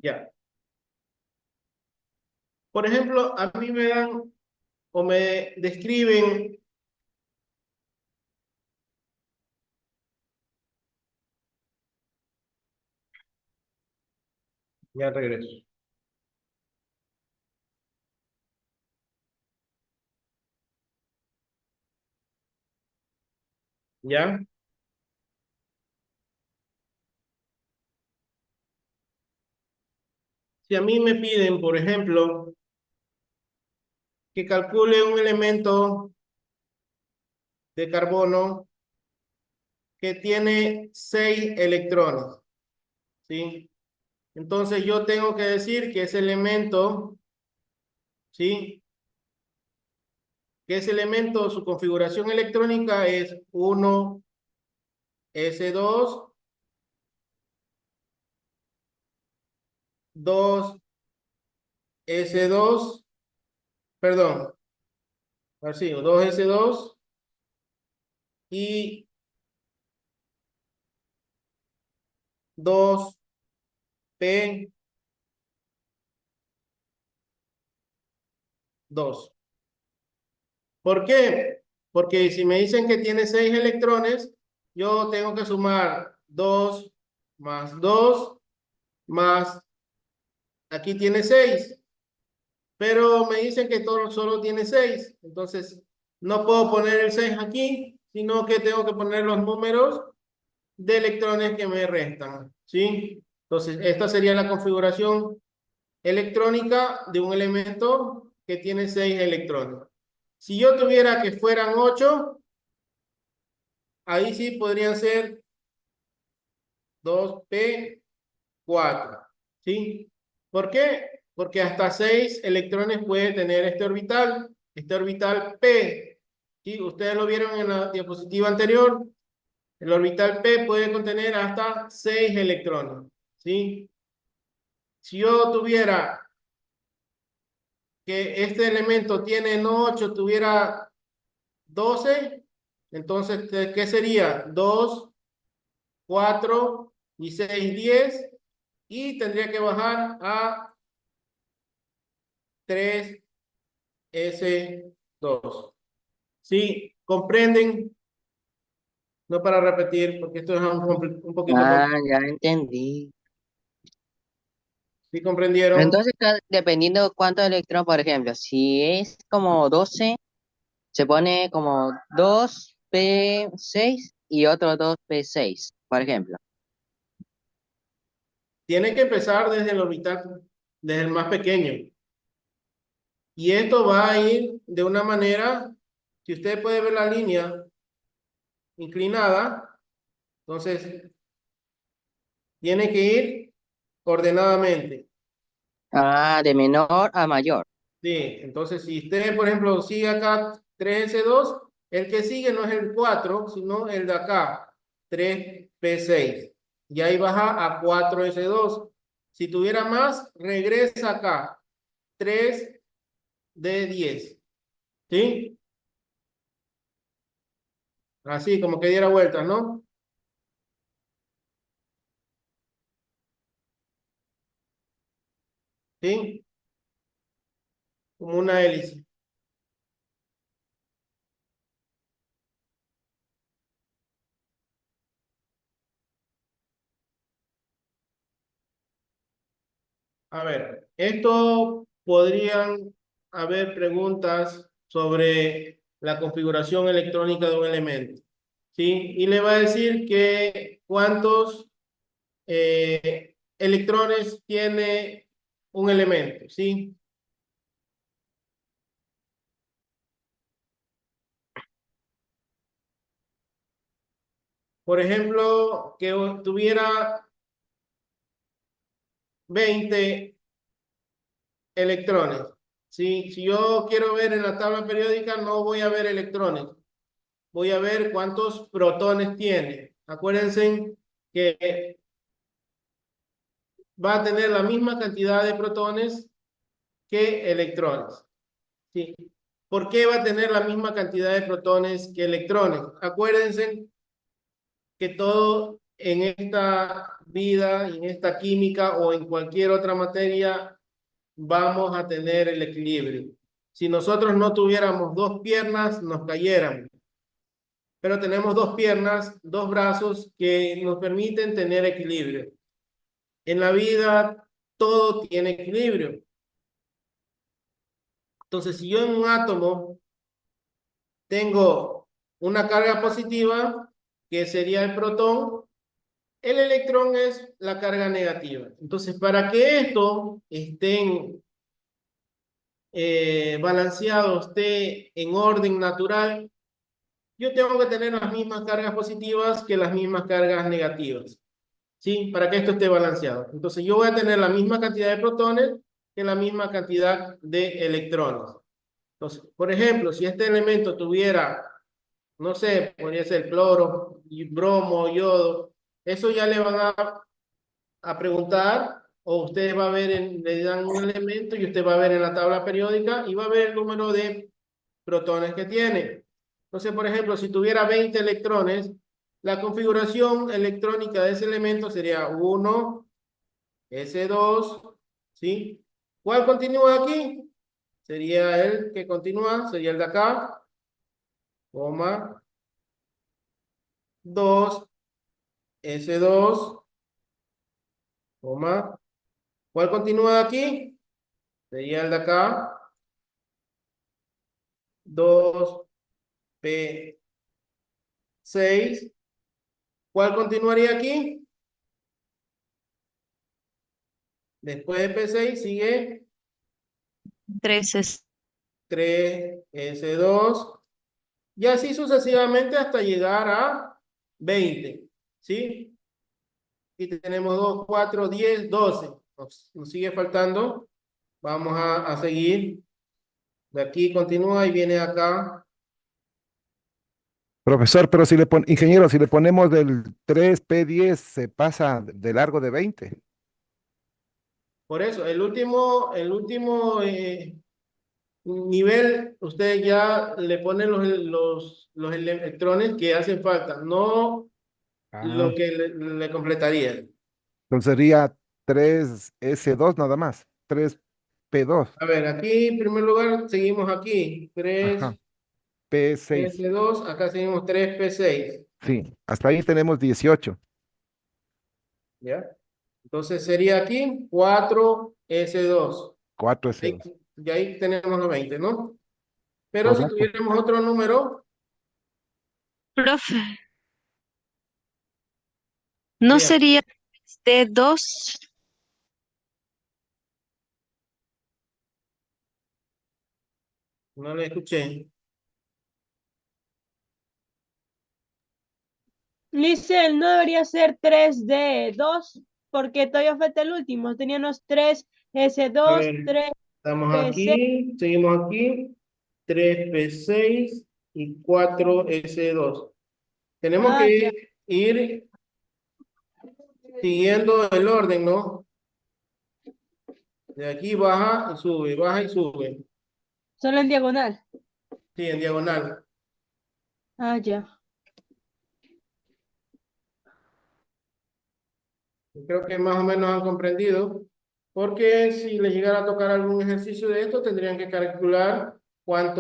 Ya. Por ejemplo, a mí me dan o me describen ya regreso. ¿Ya? Si a mí me piden, por ejemplo, que calcule un elemento de carbono que tiene 6 electrones, ¿sí? Entonces yo tengo que decir que ese elemento, ¿sí? Que ese elemento, su configuración electrónica es 1s2, 2s2, perdón, así, 2s2 y 2p2. ¿Por qué? Porque si me dicen que tiene 6 electrones, yo tengo que sumar 2 más 2 más, aquí tiene 6, pero me dicen que todo solo tiene 6, entonces no puedo poner el 6 aquí, sino que tengo que poner los números de electrones que me restan, ¿sí? Entonces, esta sería la configuración electrónica de un elemento que tiene 6 electrones. Si yo tuviera que fueran 8, ahí sí podrían ser 2p4, ¿sí? ¿Por qué? Porque hasta 6 electrones puede tener este orbital p, ¿sí? Ustedes lo vieron en la diapositiva anterior. El orbital p puede contener hasta 6 electrones, ¿sí? Si yo tuviera que este elemento tiene no 8, tuviera 12, entonces, ¿qué sería? 2, 4 y 6, 10, y tendría que bajar a 3s2. ¿Sí? ¿Comprenden? No para repetir, porque esto es un poquito Ah, complicado. ya entendí. ¿Sí comprendieron? Entonces, dependiendo de cuántos electrones, por ejemplo, si es como 12, se pone como 2p6 y otro 2p6, por ejemplo. Tiene que empezar desde el orbital, desde el más pequeño. Y esto va a ir de una manera, si usted puede ver la línea inclinada, entonces tiene que ir ordenadamente. Ah, de menor a mayor. Sí, entonces si usted, por ejemplo, sigue acá 3s2, el que sigue no es el 4, sino el de acá, 3p6. Y ahí baja a 4s2. Si tuviera más, regresa acá, 3d10. ¿Sí? Así, como que diera vueltas, ¿no? ¿Sí? Como una hélice. A ver, esto podrían haber preguntas sobre la configuración electrónica de un elemento, ¿sí? Y le va a decir que cuántos electrones tiene un elemento, ¿sí? Por ejemplo, que tuviera 20 electrones, ¿sí? Si yo quiero ver en la tabla periódica, no voy a ver electrones, voy a ver cuántos protones tiene. Acuérdense que va a tener la misma cantidad de protones que electrones, ¿sí? ¿Por qué va a tener la misma cantidad de protones que electrones? Acuérdense que todo en esta vida, en esta química o en cualquier otra materia, vamos a tener el equilibrio. Si nosotros no tuviéramos dos piernas, nos cayéramos. Pero tenemos dos piernas, dos brazos que nos permiten tener equilibrio. En la vida todo tiene equilibrio. Entonces, si yo en un átomo tengo una carga positiva, que sería el protón, el electrón es la carga negativa. Entonces, para que esto estén balanceado, esté en orden natural, yo tengo que tener las mismas cargas positivas que las mismas cargas negativas, ¿sí? Para que esto esté balanceado. Entonces, yo voy a tener la misma cantidad de protones que la misma cantidad de electrones. Entonces, por ejemplo, si este elemento tuviera, no sé, podría ser cloro, y bromo, yodo, eso ya le van a preguntar, o usted va a ver, le dan un elemento y usted va a ver en la tabla periódica y va a ver el número de protones que tiene. Entonces, por ejemplo, si tuviera 20 electrones, la configuración electrónica de ese elemento sería 1, S2, ¿sí? ¿Cuál continúa aquí? Sería el que continúa, sería el de acá, coma, 2, S2, coma. ¿Cuál continúa de aquí? Sería el de acá, 2, P6. ¿Cuál continuaría aquí? Después de P6 sigue 3 3S2 y así sucesivamente hasta llegar a 20, ¿sí? Y tenemos 2, 4, 10, 12. Nos sigue faltando. Vamos a seguir. De aquí continúa y viene acá. Profesor, pero si ingeniero, si le ponemos del 3P10, se pasa de largo de 20. Por eso, el último nivel, usted ya le pone los electrones que hacen falta, no Ah, lo que le completaría. entonces sería 3S2 nada más, 3P2. A ver, aquí en primer lugar seguimos aquí, 3 Ajá, P6. S2, acá seguimos 3P6, Sí, hasta ahí tenemos 18. ¿ya? Entonces sería aquí 4S2. Ahí- 4S2. y ahí tenemos los 20, ¿no? Pero si Correcto. tuviéramos otro número, Profe, ¿no bien, sería T2? no le escuché. Licel, no debería ser 3D2 porque todavía falta el último. Teníamos 3 A S2, ver, 3 estamos PC. aquí, seguimos aquí, 3P6 y 4S2. Tenemos Ah, ya. que ir siguiendo el orden, ¿no? De aquí baja y sube. Solo en diagonal. Sí, en diagonal. Ah, ya. Yo creo que más o menos han comprendido, porque si les llegara a tocar algún ejercicio de esto, tendrían que calcular cuál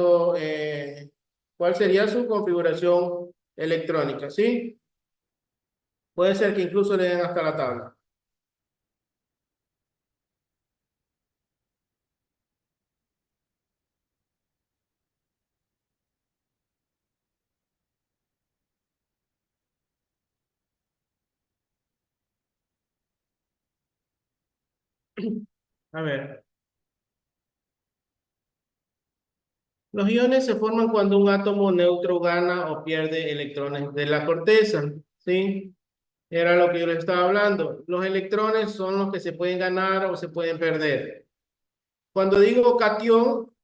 sería su configuración electrónica, ¿sí? Puede ser que incluso le den hasta la tabla. A ver, los iones se forman cuando un átomo neutro gana o pierde electrones de la corteza, ¿sí? Era lo que yo les estaba hablando. Los electrones son los que se pueden ganar o se pueden perder. Cuando digo catión,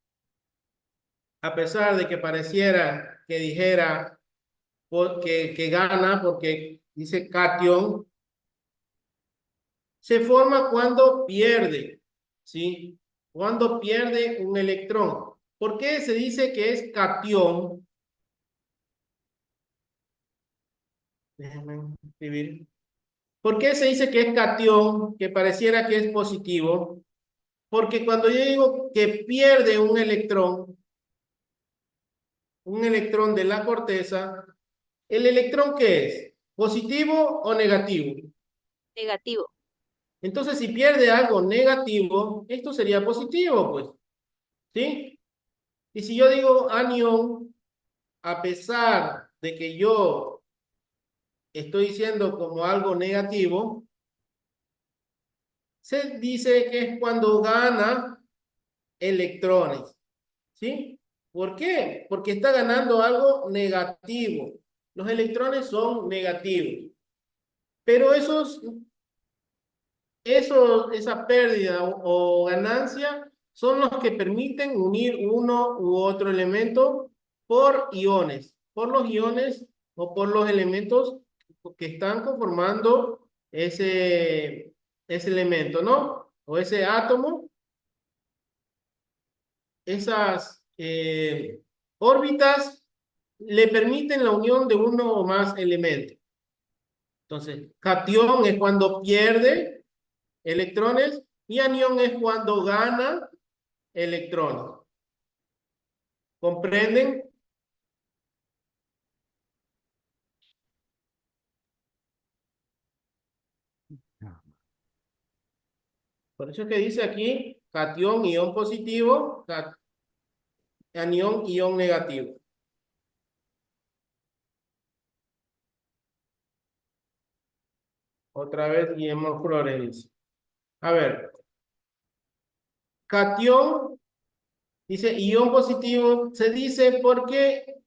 a pesar de que pareciera que dijera que gana porque dice catión, se forma cuando pierde, ¿sí? Cuando pierde un electrón. ¿Por qué se dice que es catión? Déjenme escribir. ¿Por qué se dice que es catión, que pareciera que es positivo? Porque cuando yo digo que pierde un electrón de la corteza, ¿el electrón qué es? ¿Positivo o negativo? Negativo. Entonces, si pierde algo negativo, esto sería positivo, pues, ¿sí? Y si yo digo anión, a pesar de que yo estoy diciendo como algo negativo, se dice que es cuando gana electrones, ¿sí? ¿Por qué? Porque está ganando algo negativo. Los electrones son negativos. Pero esa pérdida o ganancia son los que permiten unir uno u otro elemento por iones, por los iones o por los elementos que están conformando ese elemento, ¿no? O ese átomo, esas órbitas le permiten la unión de uno o más elementos. Entonces, catión es cuando pierde electrones y anión es cuando gana electrones. ¿Comprenden? Por eso es que dice aquí catión, ion positivo, anión, ion negativo. Otra vez Guillermo Flores dice. A ver. Catión, dice ion positivo, se dice porque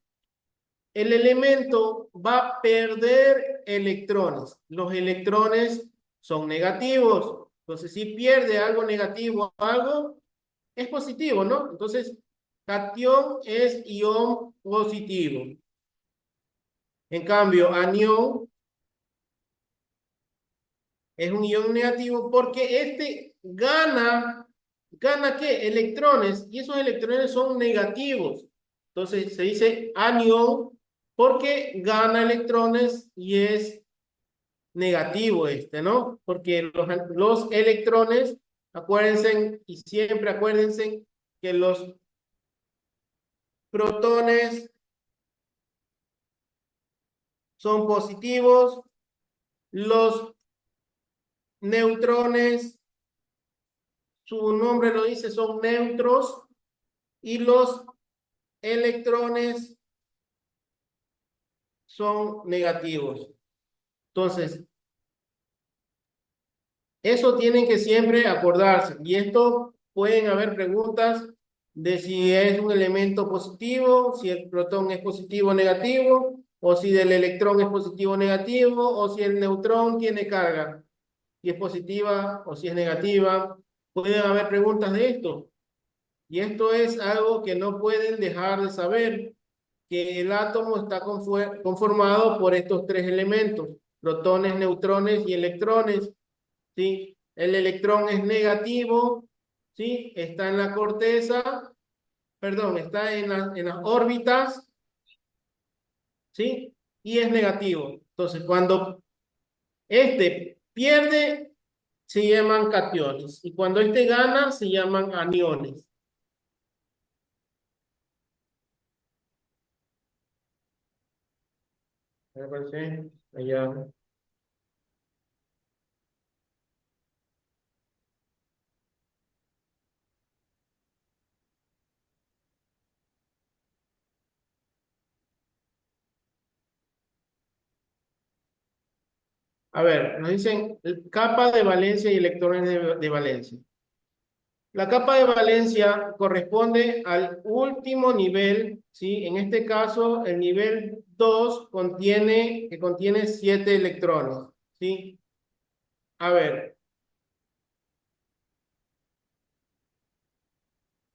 el elemento va a perder electrones. Los electrones son negativos. Entonces, si pierde algo negativo, algo es positivo, ¿no? Entonces, catión es ion positivo. En cambio, anión es un ion negativo porque este ¿gana qué? Electrones, y esos electrones son negativos. Entonces se dice anión porque gana electrones y es negativo ¿no? Porque los electrones, acuérdense, y siempre acuérdense que los protones son positivos, los neutrones, su nombre lo dice, son neutros, y los electrones son negativos. Entonces, eso tienen que siempre acordarse. Y esto pueden haber preguntas de si es un elemento positivo, si el protón es positivo o negativo, o si el electrón es positivo o negativo, o si el neutrón tiene carga, si es positiva o si es negativa. Pueden haber preguntas de esto. Y esto es algo que no pueden dejar de saber, que el átomo está conformado por estos tres elementos, protones, neutrones y electrones, ¿sí? El electrón es negativo, ¿sí? Está en la corteza, perdón, está en las órbitas, ¿sí? Y es negativo. Entonces, cuando este pierde, se llaman cationes, y cuando este gana, se llaman aniones. Me parece allá. A ver, nos dicen capa de valencia y electrones de valencia. La capa de valencia corresponde al último nivel, ¿sí? En este caso, el nivel 2 contiene 7 electrones, ¿sí? A ver,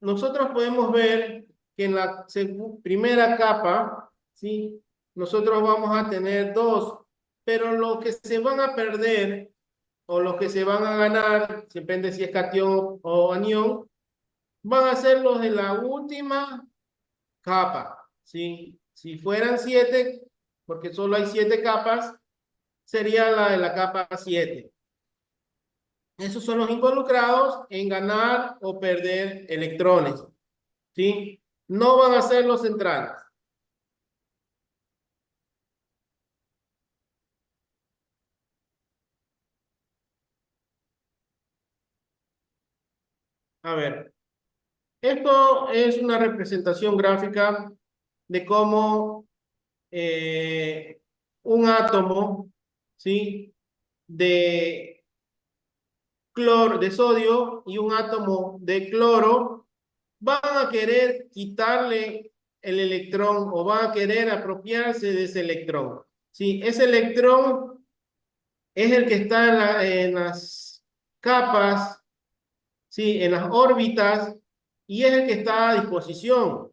nosotros podemos ver que en la primera capa, ¿sí? Nosotros vamos a tener 2, pero los que se van a perder o los que se van a ganar, depende si es catión o anión, van a ser los de la última capa, ¿sí? Si fueran 7, porque solo hay 7 capas, sería la de la capa 7. Esos son los involucrados en ganar o perder electrones, ¿sí? No van a ser los centrales. A ver, esto es una representación gráfica de cómo un átomo, ¿sí? de de sodio y un átomo de cloro van a querer quitarle el electrón o van a querer apropiarse de ese electrón. ¿Sí? Ese electrón es el que está en las capas, ¿sí? En las órbitas, y es el que está a disposición.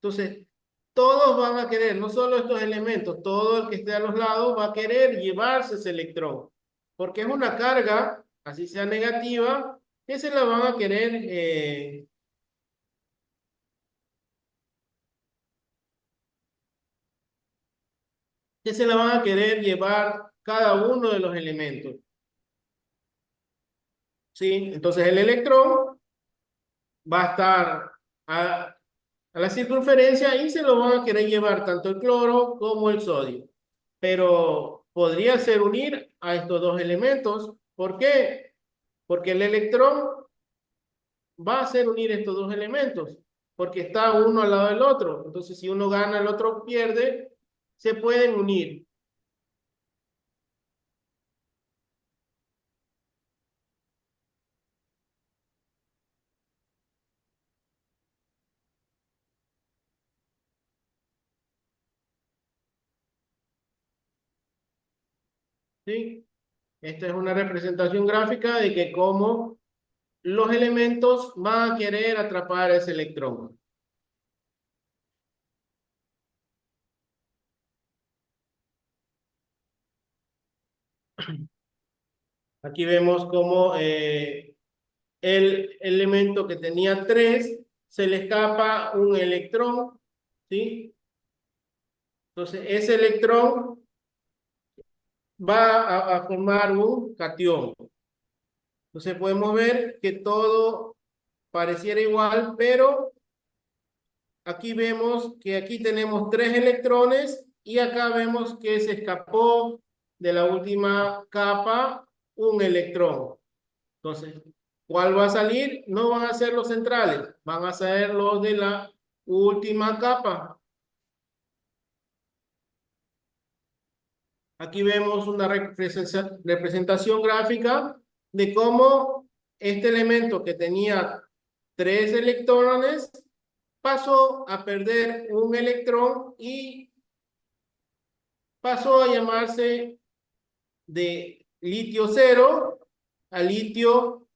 Entonces, todos van a querer, no solo estos elementos, todo el que esté a los lados va a querer llevarse ese electrón, porque es una carga, así sea negativa, que se la van a querer llevar cada uno de los elementos. ¿Sí? Entonces el electrón va a estar a la circunferencia y se lo van a querer llevar tanto el cloro como el sodio. Pero podría ser unir a estos dos elementos. ¿Por qué? Porque el electrón va a hacer unir estos dos elementos, porque está uno al lado del otro. Entonces, si uno gana, el otro pierde, se pueden unir. ¿Sí? Esta es una representación gráfica de que cómo los elementos van a querer atrapar ese electrón. Aquí vemos cómo el elemento que tenía 3 se le escapa un electrón, ¿sí? Entonces, ese electrón va a formar un cation. Entonces, podemos ver que todo pareciera igual, pero aquí vemos que aquí tenemos 3 electrones y acá vemos que se escapó de la última capa un electrón. Entonces, ¿cuál va a salir? No van a ser los centrales, van a ser los de la última capa. Aquí vemos una representación gráfica de cómo este elemento que tenía 3 electrones pasó a perder un electrón y pasó a llamarse de litio 0 a litio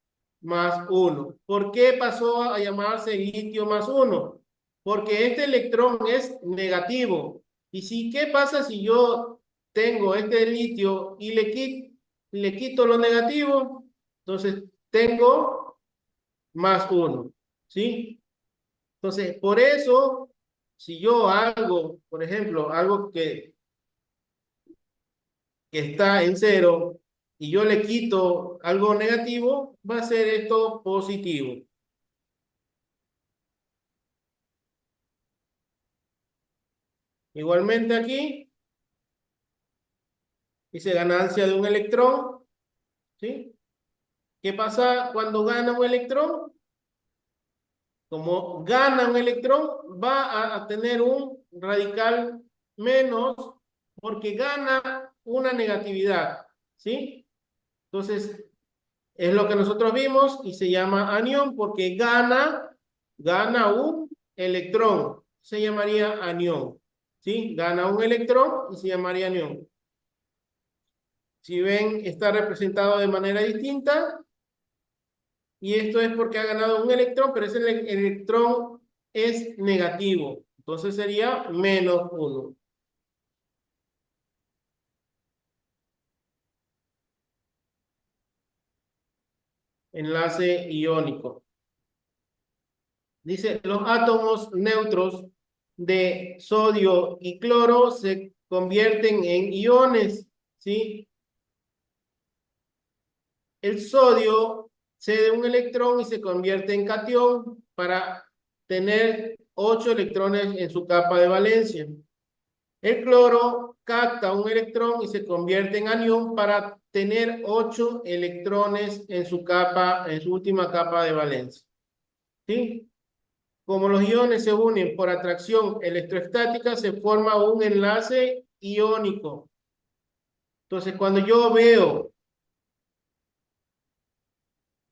más 1. ¿Por qué pasó a llamarse litio más 1? Porque este electrón es negativo. ¿Y si qué pasa si yo tengo este litio y le quito lo negativo? Entonces tengo más 1. ¿Sí? Entonces, por eso, si yo hago, por ejemplo, algo que está en 0 y yo le quito algo negativo, va a ser esto positivo. Igualmente aquí, dice ganancia de un electrón, ¿sí? ¿Qué pasa cuando gana un electrón? Como gana un electrón, va a tener un radical menos porque gana una negatividad, ¿sí? Entonces, es lo que nosotros vimos y se llama anión porque gana un electrón. Se llamaría anión, ¿sí? Gana un electrón y se llamaría anión. Si ven, está representado de manera distinta. Y esto es porque ha ganado un electrón, pero ese electrón es negativo. Entonces sería menos 1. Enlace iónico. Dice, los átomos neutros de sodio y cloro se convierten en iones, ¿sí? El sodio cede un electrón y se convierte en catión para tener 8 electrones en su capa de valencia. El cloro capta un electrón y se convierte en anión para tener 8 electrones en su capa, en su última capa de valencia. ¿Sí? Como los iones se unen por atracción electrostática, se forma un enlace iónico. Entonces, cuando yo veo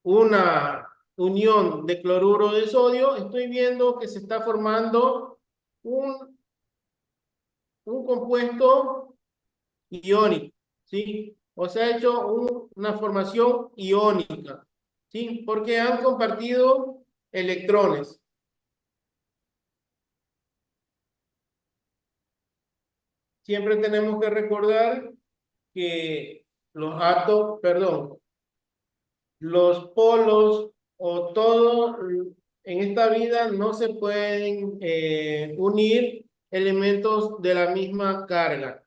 una unión de cloruro de sodio, estoy viendo que se está formando un, un compuesto iónico, ¿sí? O se ha hecho una formación iónica, ¿sí? Porque han compartido electrones. Siempre tenemos que recordar que los polos o todo en esta vida no se pueden unir elementos de la misma carga.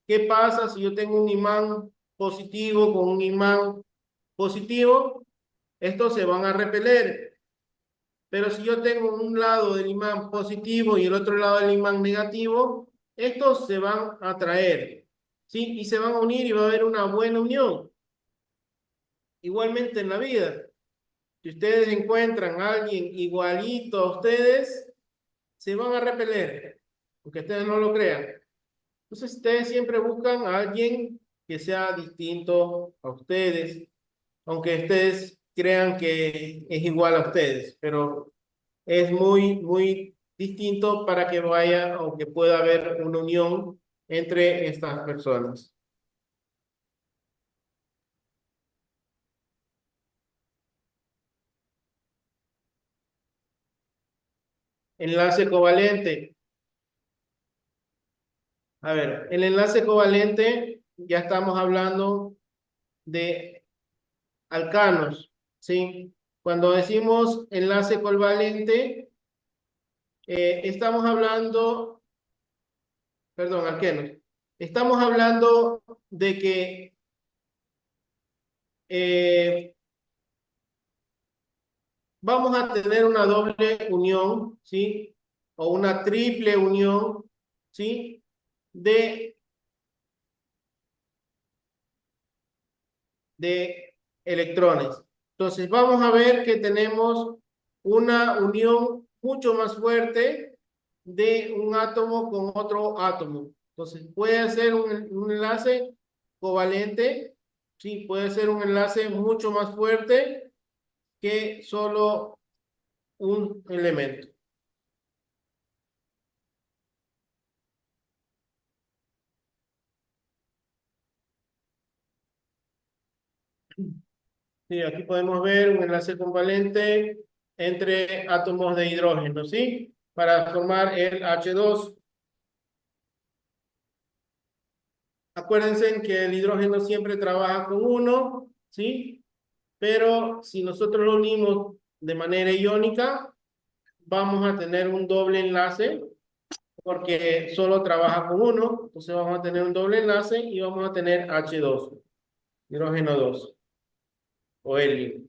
¿Qué pasa si yo tengo un imán positivo con un imán positivo? Estos se van a repeler. Pero si yo tengo un lado del imán positivo y el otro lado del imán negativo, estos se van a atraer, ¿sí? Y se van a unir y va a haber una buena unión. Igualmente en la vida, si ustedes encuentran a alguien igualito a ustedes, se van a repeler, aunque ustedes no lo crean. Entonces ustedes siempre buscan a alguien que sea distinto a ustedes, aunque ustedes crean que es igual a ustedes, pero es muy distinto para que vaya o que pueda haber una unión entre estas personas. Enlace covalente. A ver, el enlace covalente ya estamos hablando de alcanos, ¿sí? Cuando decimos enlace covalente, estamos hablando, perdón, alquenos. Estamos hablando de que vamos a tener una doble unión, ¿sí? O una triple unión, ¿sí? De electrones. Entonces vamos a ver que tenemos una unión mucho más fuerte de un átomo con otro átomo. Entonces puede ser un enlace covalente, sí, puede ser un enlace mucho más fuerte que solo un elemento. Sí, aquí podemos ver un enlace covalente entre átomos de hidrógeno, ¿sí? Para formar el H2. Acuérdense que el hidrógeno siempre trabaja con uno, ¿sí? Pero si nosotros lo unimos de manera iónica, vamos a tener un doble enlace, porque solo trabaja con uno, entonces vamos a tener un doble enlace y vamos a tener H2, hidrógeno 2, o helio.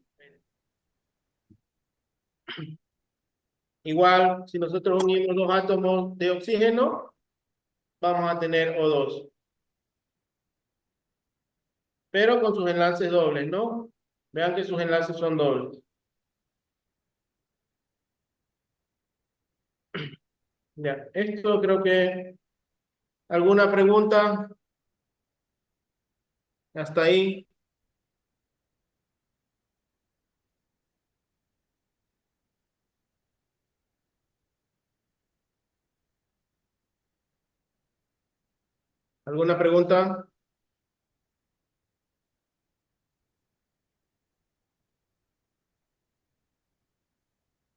Igual, si nosotros unimos los átomos de oxígeno, vamos a tener O2, pero con sus enlaces dobles, ¿no? Vean que sus enlaces son dobles. Ya, esto creo que... ¿Alguna pregunta? Hasta ahí. ¿Alguna pregunta?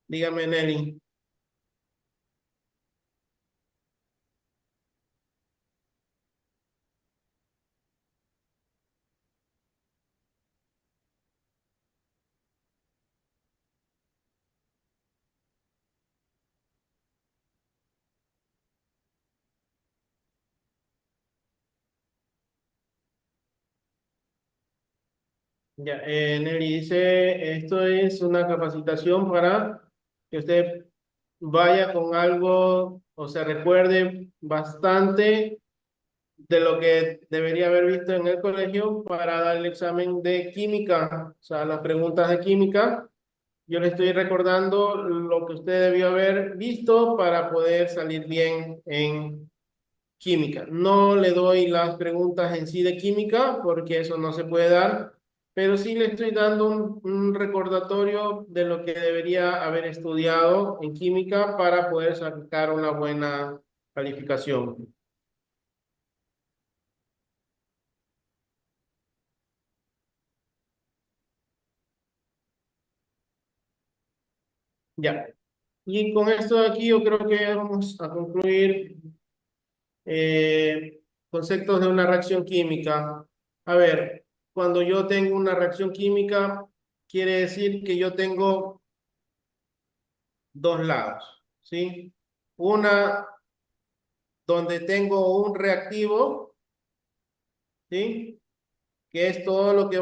Dígame, Nelly. Ya, Nelly dice, esto es una capacitación para que usted vaya con algo, o sea, recuerde bastante de lo que debería haber visto en el colegio para dar el examen de química, o sea, las preguntas de química. Yo le estoy recordando lo que usted debió haber visto para poder salir bien en química. No le doy las preguntas en sí de química porque eso no se puede dar, pero sí le estoy dando un recordatorio de lo que debería haber estudiado en química para poder sacar una buena calificación. Ya. Y con esto de aquí yo creo que vamos a concluir conceptos de una reacción química. A ver, cuando yo tengo una reacción química, quiere decir que yo tengo dos lados, ¿sí? Una donde tengo un reactivo, ¿sí? Que es todo lo que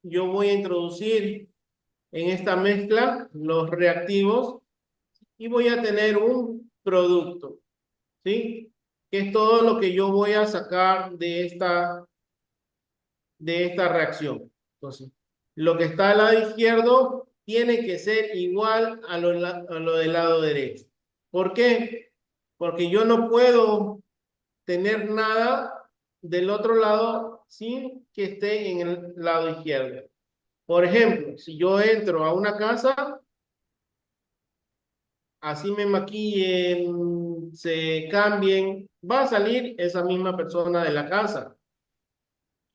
yo voy a introducir en esta mezcla, los reactivos, y voy a tener un producto, ¿sí? Que es todo lo que yo voy a sacar de esta reacción. Entonces, lo que está al lado izquierdo tiene que ser igual a lo del lado derecho. ¿Por qué? Porque yo no puedo tener nada del otro lado sin que esté en el lado izquierdo. Por ejemplo, si yo entro a una casa, así me maquillen, se cambien, va a salir esa misma persona de la casa.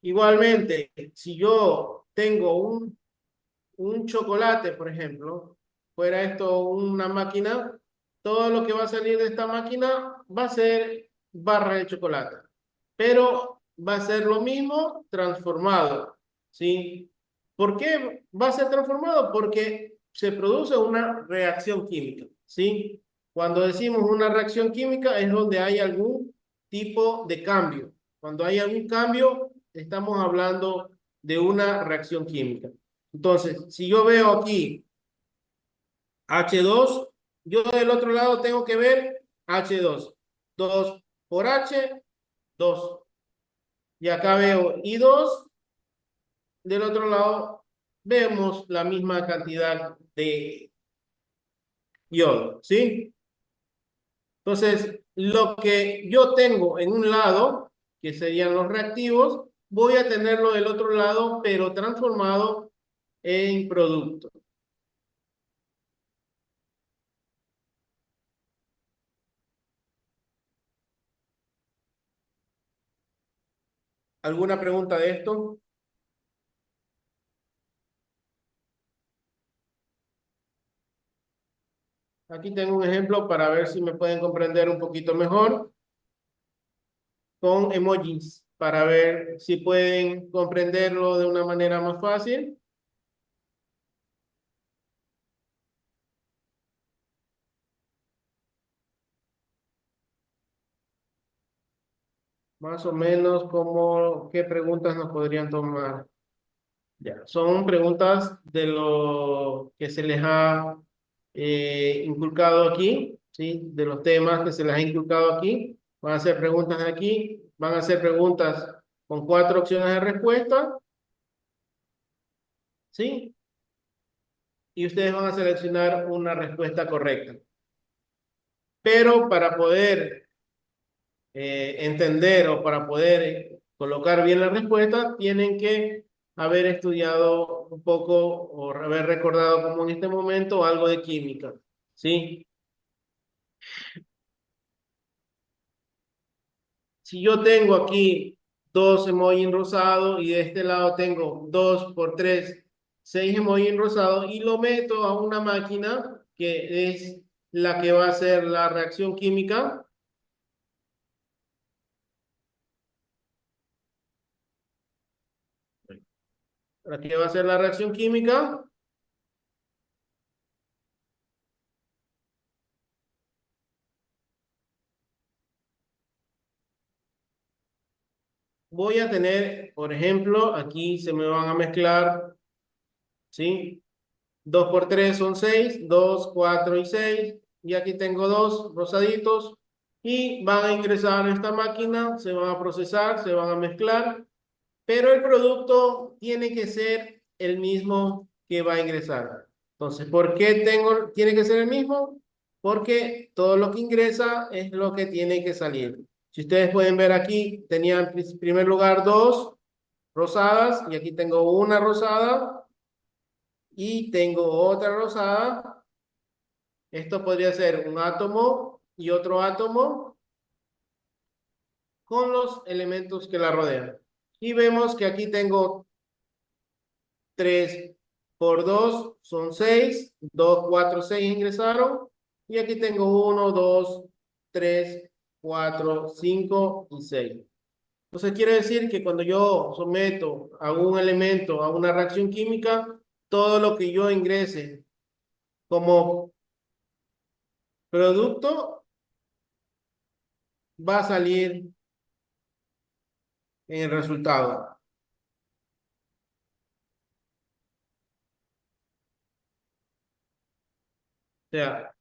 Igualmente, si yo tengo un chocolate, por ejemplo, fuera esto una máquina, todo lo que va a salir de esta máquina va a ser barra de chocolate, pero va a ser lo mismo transformado, ¿sí? ¿Por qué va a ser transformado? Porque se produce una reacción química, ¿sí? Cuando decimos una reacción química es donde hay algún tipo de cambio. Cuando hay algún cambio, estamos hablando de una reacción química. Entonces, si yo veo aquí H2, yo del otro lado tengo que ver H2. 2 por H, 2. Y acá veo I2, del otro lado vemos la misma cantidad de yodo, ¿sí? Entonces, lo que yo tengo en un lado, que serían los reactivos, voy a tenerlo del otro lado, pero transformado en producto. ¿Alguna pregunta de esto? Aquí tengo un ejemplo para ver si me pueden comprender un poquito mejor con emojis, para ver si pueden comprenderlo de una manera más fácil. Más o menos como qué preguntas nos podrían tomar. Ya, son preguntas de lo que se les ha inculcado aquí, ¿sí? De los temas que se les ha inculcado aquí. Van a ser preguntas de aquí, van a ser preguntas con 4 opciones de respuesta, ¿sí? Y ustedes van a seleccionar una respuesta correcta. Pero para poder entender o para poder colocar bien la respuesta, tienen que haber estudiado un poco o haber recordado como en este momento algo de química, ¿sí? Si yo tengo aquí 2 emojis rosados y de este lado tengo 2 por 3, 6 emojis rosados y lo meto a una máquina que es la que va a hacer la reacción química, la que va a hacer la reacción química, voy a tener, por ejemplo, aquí se me van a mezclar, ¿sí? 2 por 3 son 6, 2, 4 y 6. Y aquí tengo dos rosaditos. Y van a ingresar a esta máquina, se van a procesar, se van a mezclar. Pero el producto tiene que ser el mismo que va a ingresar. Entonces, ¿por qué tiene que ser el mismo? Porque todo lo que ingresa es lo que tiene que salir. Si ustedes pueden ver aquí, tenía en primer lugar dos rosadas y aquí tengo una rosada y tengo otra rosada. Esto podría ser un átomo y otro átomo con los elementos que la rodean. Y vemos que aquí tengo 3 por 2 son 6, 2, 4, 6 ingresaron. Y aquí tengo 1, 2, 3, 4, 5 y 6. Entonces quiere decir que cuando yo someto a un elemento a una reacción química, todo lo que yo ingrese como producto va a salir en el resultado. O sea,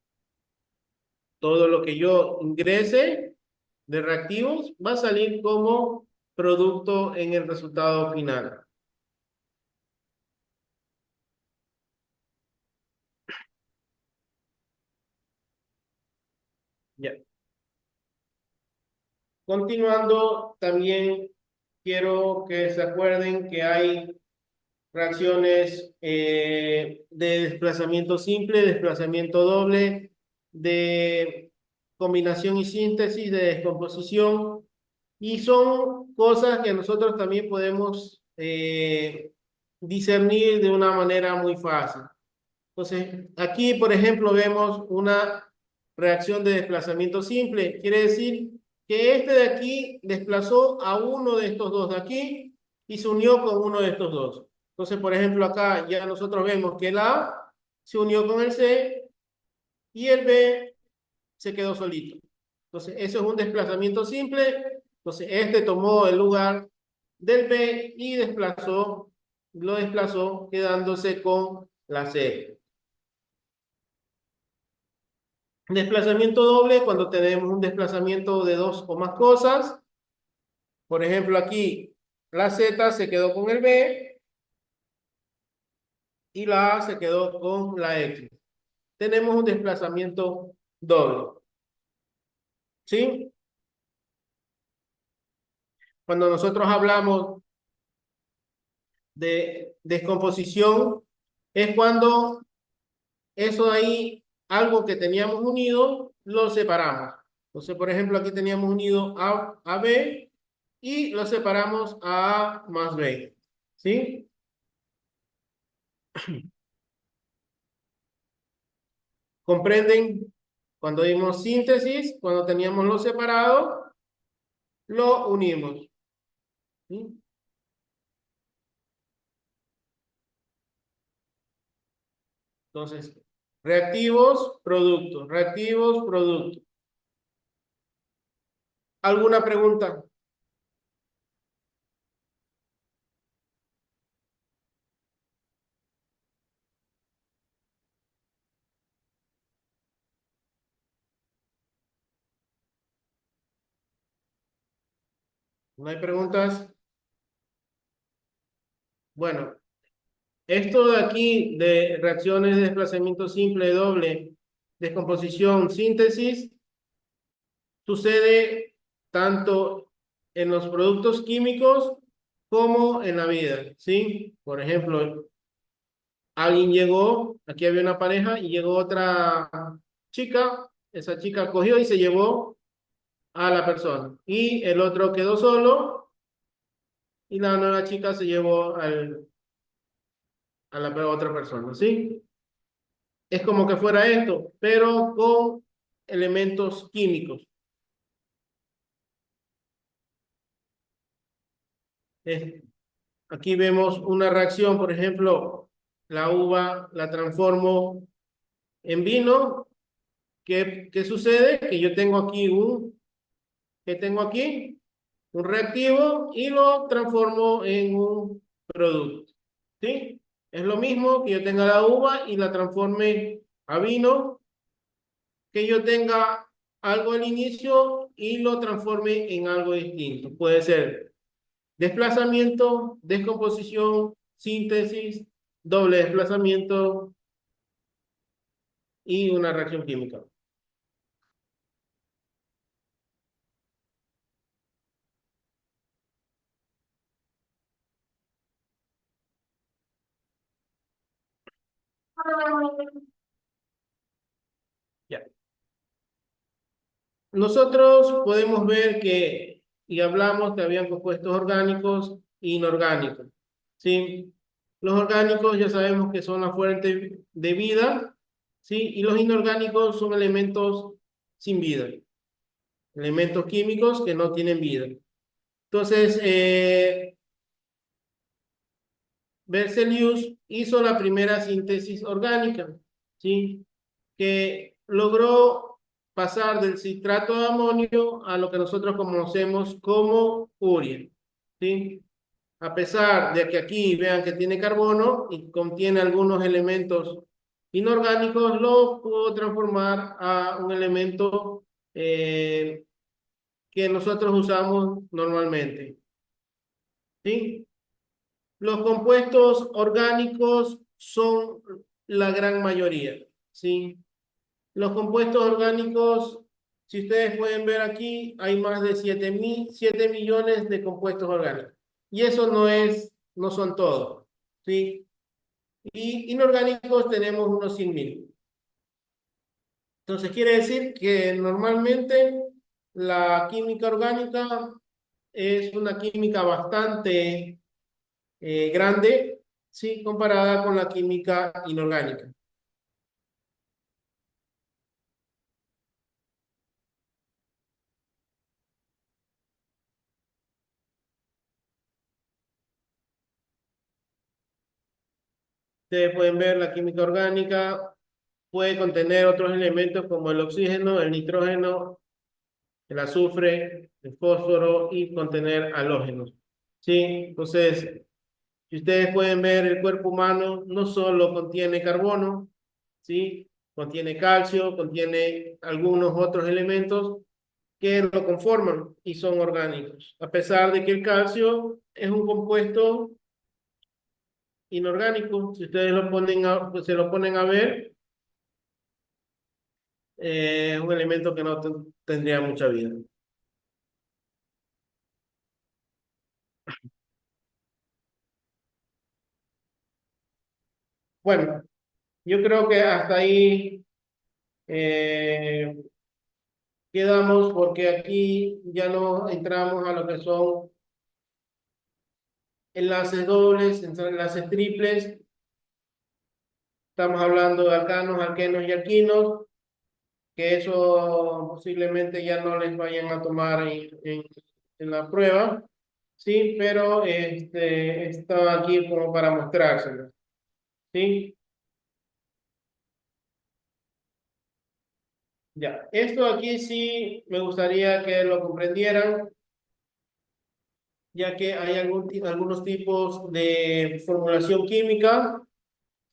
todo lo que yo ingrese de reactivos va a salir como producto en el resultado final. Ya. Continuando, también quiero que se acuerden que hay reacciones de desplazamiento simple, desplazamiento doble, de combinación y síntesis, de descomposición, y son cosas que nosotros también podemos discernir de una manera muy fácil. Entonces, aquí, por ejemplo, vemos una reacción de desplazamiento simple. Quiere decir que este de aquí desplazó a uno de estos dos de aquí y se unió con uno de estos dos. Entonces, por ejemplo, acá ya nosotros vemos que el A se unió con el C y el B se quedó solito. Entonces, eso es un desplazamiento simple. Entonces, este tomó el lugar del B y lo desplazó quedándose con la C. Desplazamiento doble cuando tenemos un desplazamiento de dos o más cosas. Por ejemplo, aquí la Z se quedó con el B y la A se quedó con la X. Tenemos un desplazamiento doble. ¿Sí? Cuando nosotros hablamos de descomposición, es cuando eso de ahí, algo que teníamos unido, lo separamos. Entonces, por ejemplo, aquí teníamos unido a B y lo separamos a A más B. ¿Sí? ¿Comprenden? Cuando dimos síntesis, cuando teníamos lo separado, lo unimos. ¿Sí? Entonces, reactivos, productos, reactivos, productos. ¿Alguna pregunta? ¿No hay preguntas? Bueno, esto de aquí de reacciones de desplazamiento simple, doble, descomposición, síntesis, sucede tanto en los productos químicos como en la vida, ¿sí? Por ejemplo, alguien llegó, aquí había una pareja y llegó otra chica, esa chica cogió y se llevó a la persona. Y el otro quedó solo y la nueva chica se llevó a la otra persona, ¿sí? Es como que fuera esto, pero con elementos químicos. Aquí vemos una reacción, por ejemplo, la uva la transformo en vino. ¿Qué sucede? Que yo tengo aquí ¿qué tengo aquí? un reactivo y lo transformo en un producto. ¿Sí? Es lo mismo que yo tenga la uva y la transforme a vino, que yo tenga algo al inicio y lo transforme en algo distinto. Puede ser desplazamiento, descomposición, síntesis, doble desplazamiento y una reacción química. Ya. Nosotros podemos ver que, y hablamos que habían compuestos orgánicos e inorgánicos. ¿Sí? Los orgánicos ya sabemos que son la fuente de vida, ¿sí? Y los inorgánicos son elementos sin vida, elementos químicos que no tienen vida. Entonces, Berzelius hizo la primera síntesis orgánica, ¿sí? Que logró pasar del citrato de amonio a lo que nosotros conocemos como urea, ¿sí? A pesar de que aquí vean que tiene carbono y contiene algunos elementos inorgánicos, lo pudo transformar a un elemento que nosotros usamos normalmente, ¿sí? Los compuestos orgánicos son la gran mayoría, ¿sí? Los compuestos orgánicos, si ustedes pueden ver aquí, hay más de 7 millones de compuestos orgánicos. Y eso no son todos, ¿sí? Y inorgánicos tenemos unos 100.000. Entonces quiere decir que normalmente la química orgánica es una química bastante grande, ¿sí? Comparada con la química inorgánica. Ustedes pueden ver la química orgánica puede contener otros elementos como el oxígeno, el nitrógeno, el azufre, el fósforo y contener halógenos. ¿Sí? Entonces, si ustedes pueden ver, el cuerpo humano no solo contiene carbono, ¿sí? Contiene calcio, contiene algunos otros elementos que lo conforman y son orgánicos. A pesar de que el calcio es un compuesto inorgánico, si ustedes pues se lo ponen a ver, es un elemento que no tendría mucha vida. Bueno, yo creo que hasta ahí quedamos porque aquí ya no entramos a lo que son enlaces dobles, enlaces triples. Estamos hablando de alcanos, alquenos y alquinos, que eso posiblemente ya no les vayan a tomar en la prueba, sí, pero está aquí como para mostrárselo, ¿sí? Ya, esto aquí sí me gustaría que lo comprendieran, ya que hay algunos tipos de formulación química,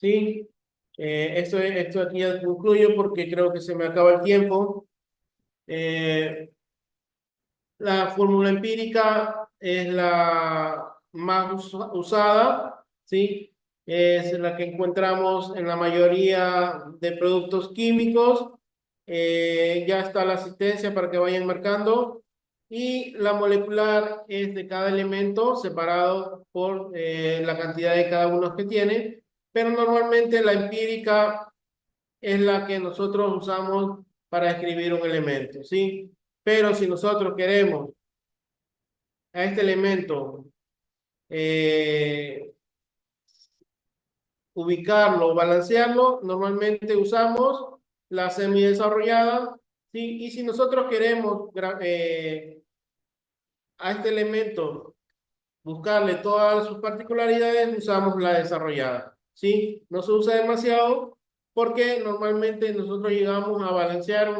¿sí? Esto aquí ya concluyo porque creo que se me acaba el tiempo. La fórmula empírica es la más usada, ¿sí? Es la que encontramos en la mayoría de productos químicos. Ya está la asistencia para que vayan marcando. Y la molecular es de cada elemento separado por la cantidad de cada uno que tiene. Pero normalmente la empírica es la que nosotros usamos para escribir un elemento, ¿sí? Pero si nosotros queremos a este elemento ubicarlo, balancearlo, normalmente usamos la semidesarrollada, ¿sí? Y si nosotros queremos a este elemento buscarle todas sus particularidades, usamos la desarrollada, ¿sí? No se usa demasiado porque normalmente nosotros llegamos a balancear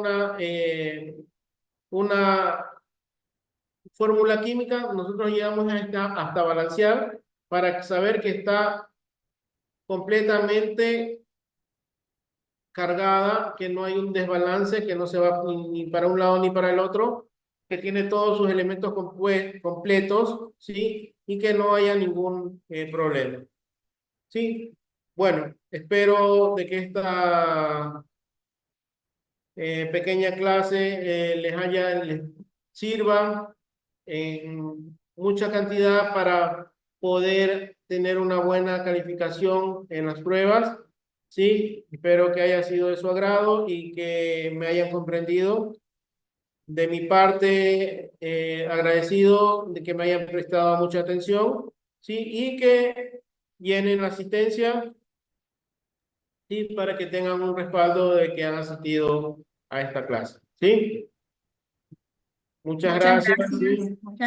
una fórmula química, nosotros llegamos hasta balancear para saber que está completamente cargada, que no hay un desbalance, que no se va ni para un lado ni para el otro, que tiene todos sus elementos completos, ¿sí? Y que no haya ningún problema. ¿Sí? Bueno, espero de que esta pequeña clase les sirva en mucha cantidad para poder tener una buena calificación en las pruebas. Sí, espero que haya sido de su agrado y que me hayan comprendido. De mi parte, agradecido de que me hayan prestado mucha atención, sí, y que llenen la asistencia, sí, para que tengan un respaldo de que han asistido a esta clase, ¿sí? Muchas Muchas gracias. gracias. Sí. Muchas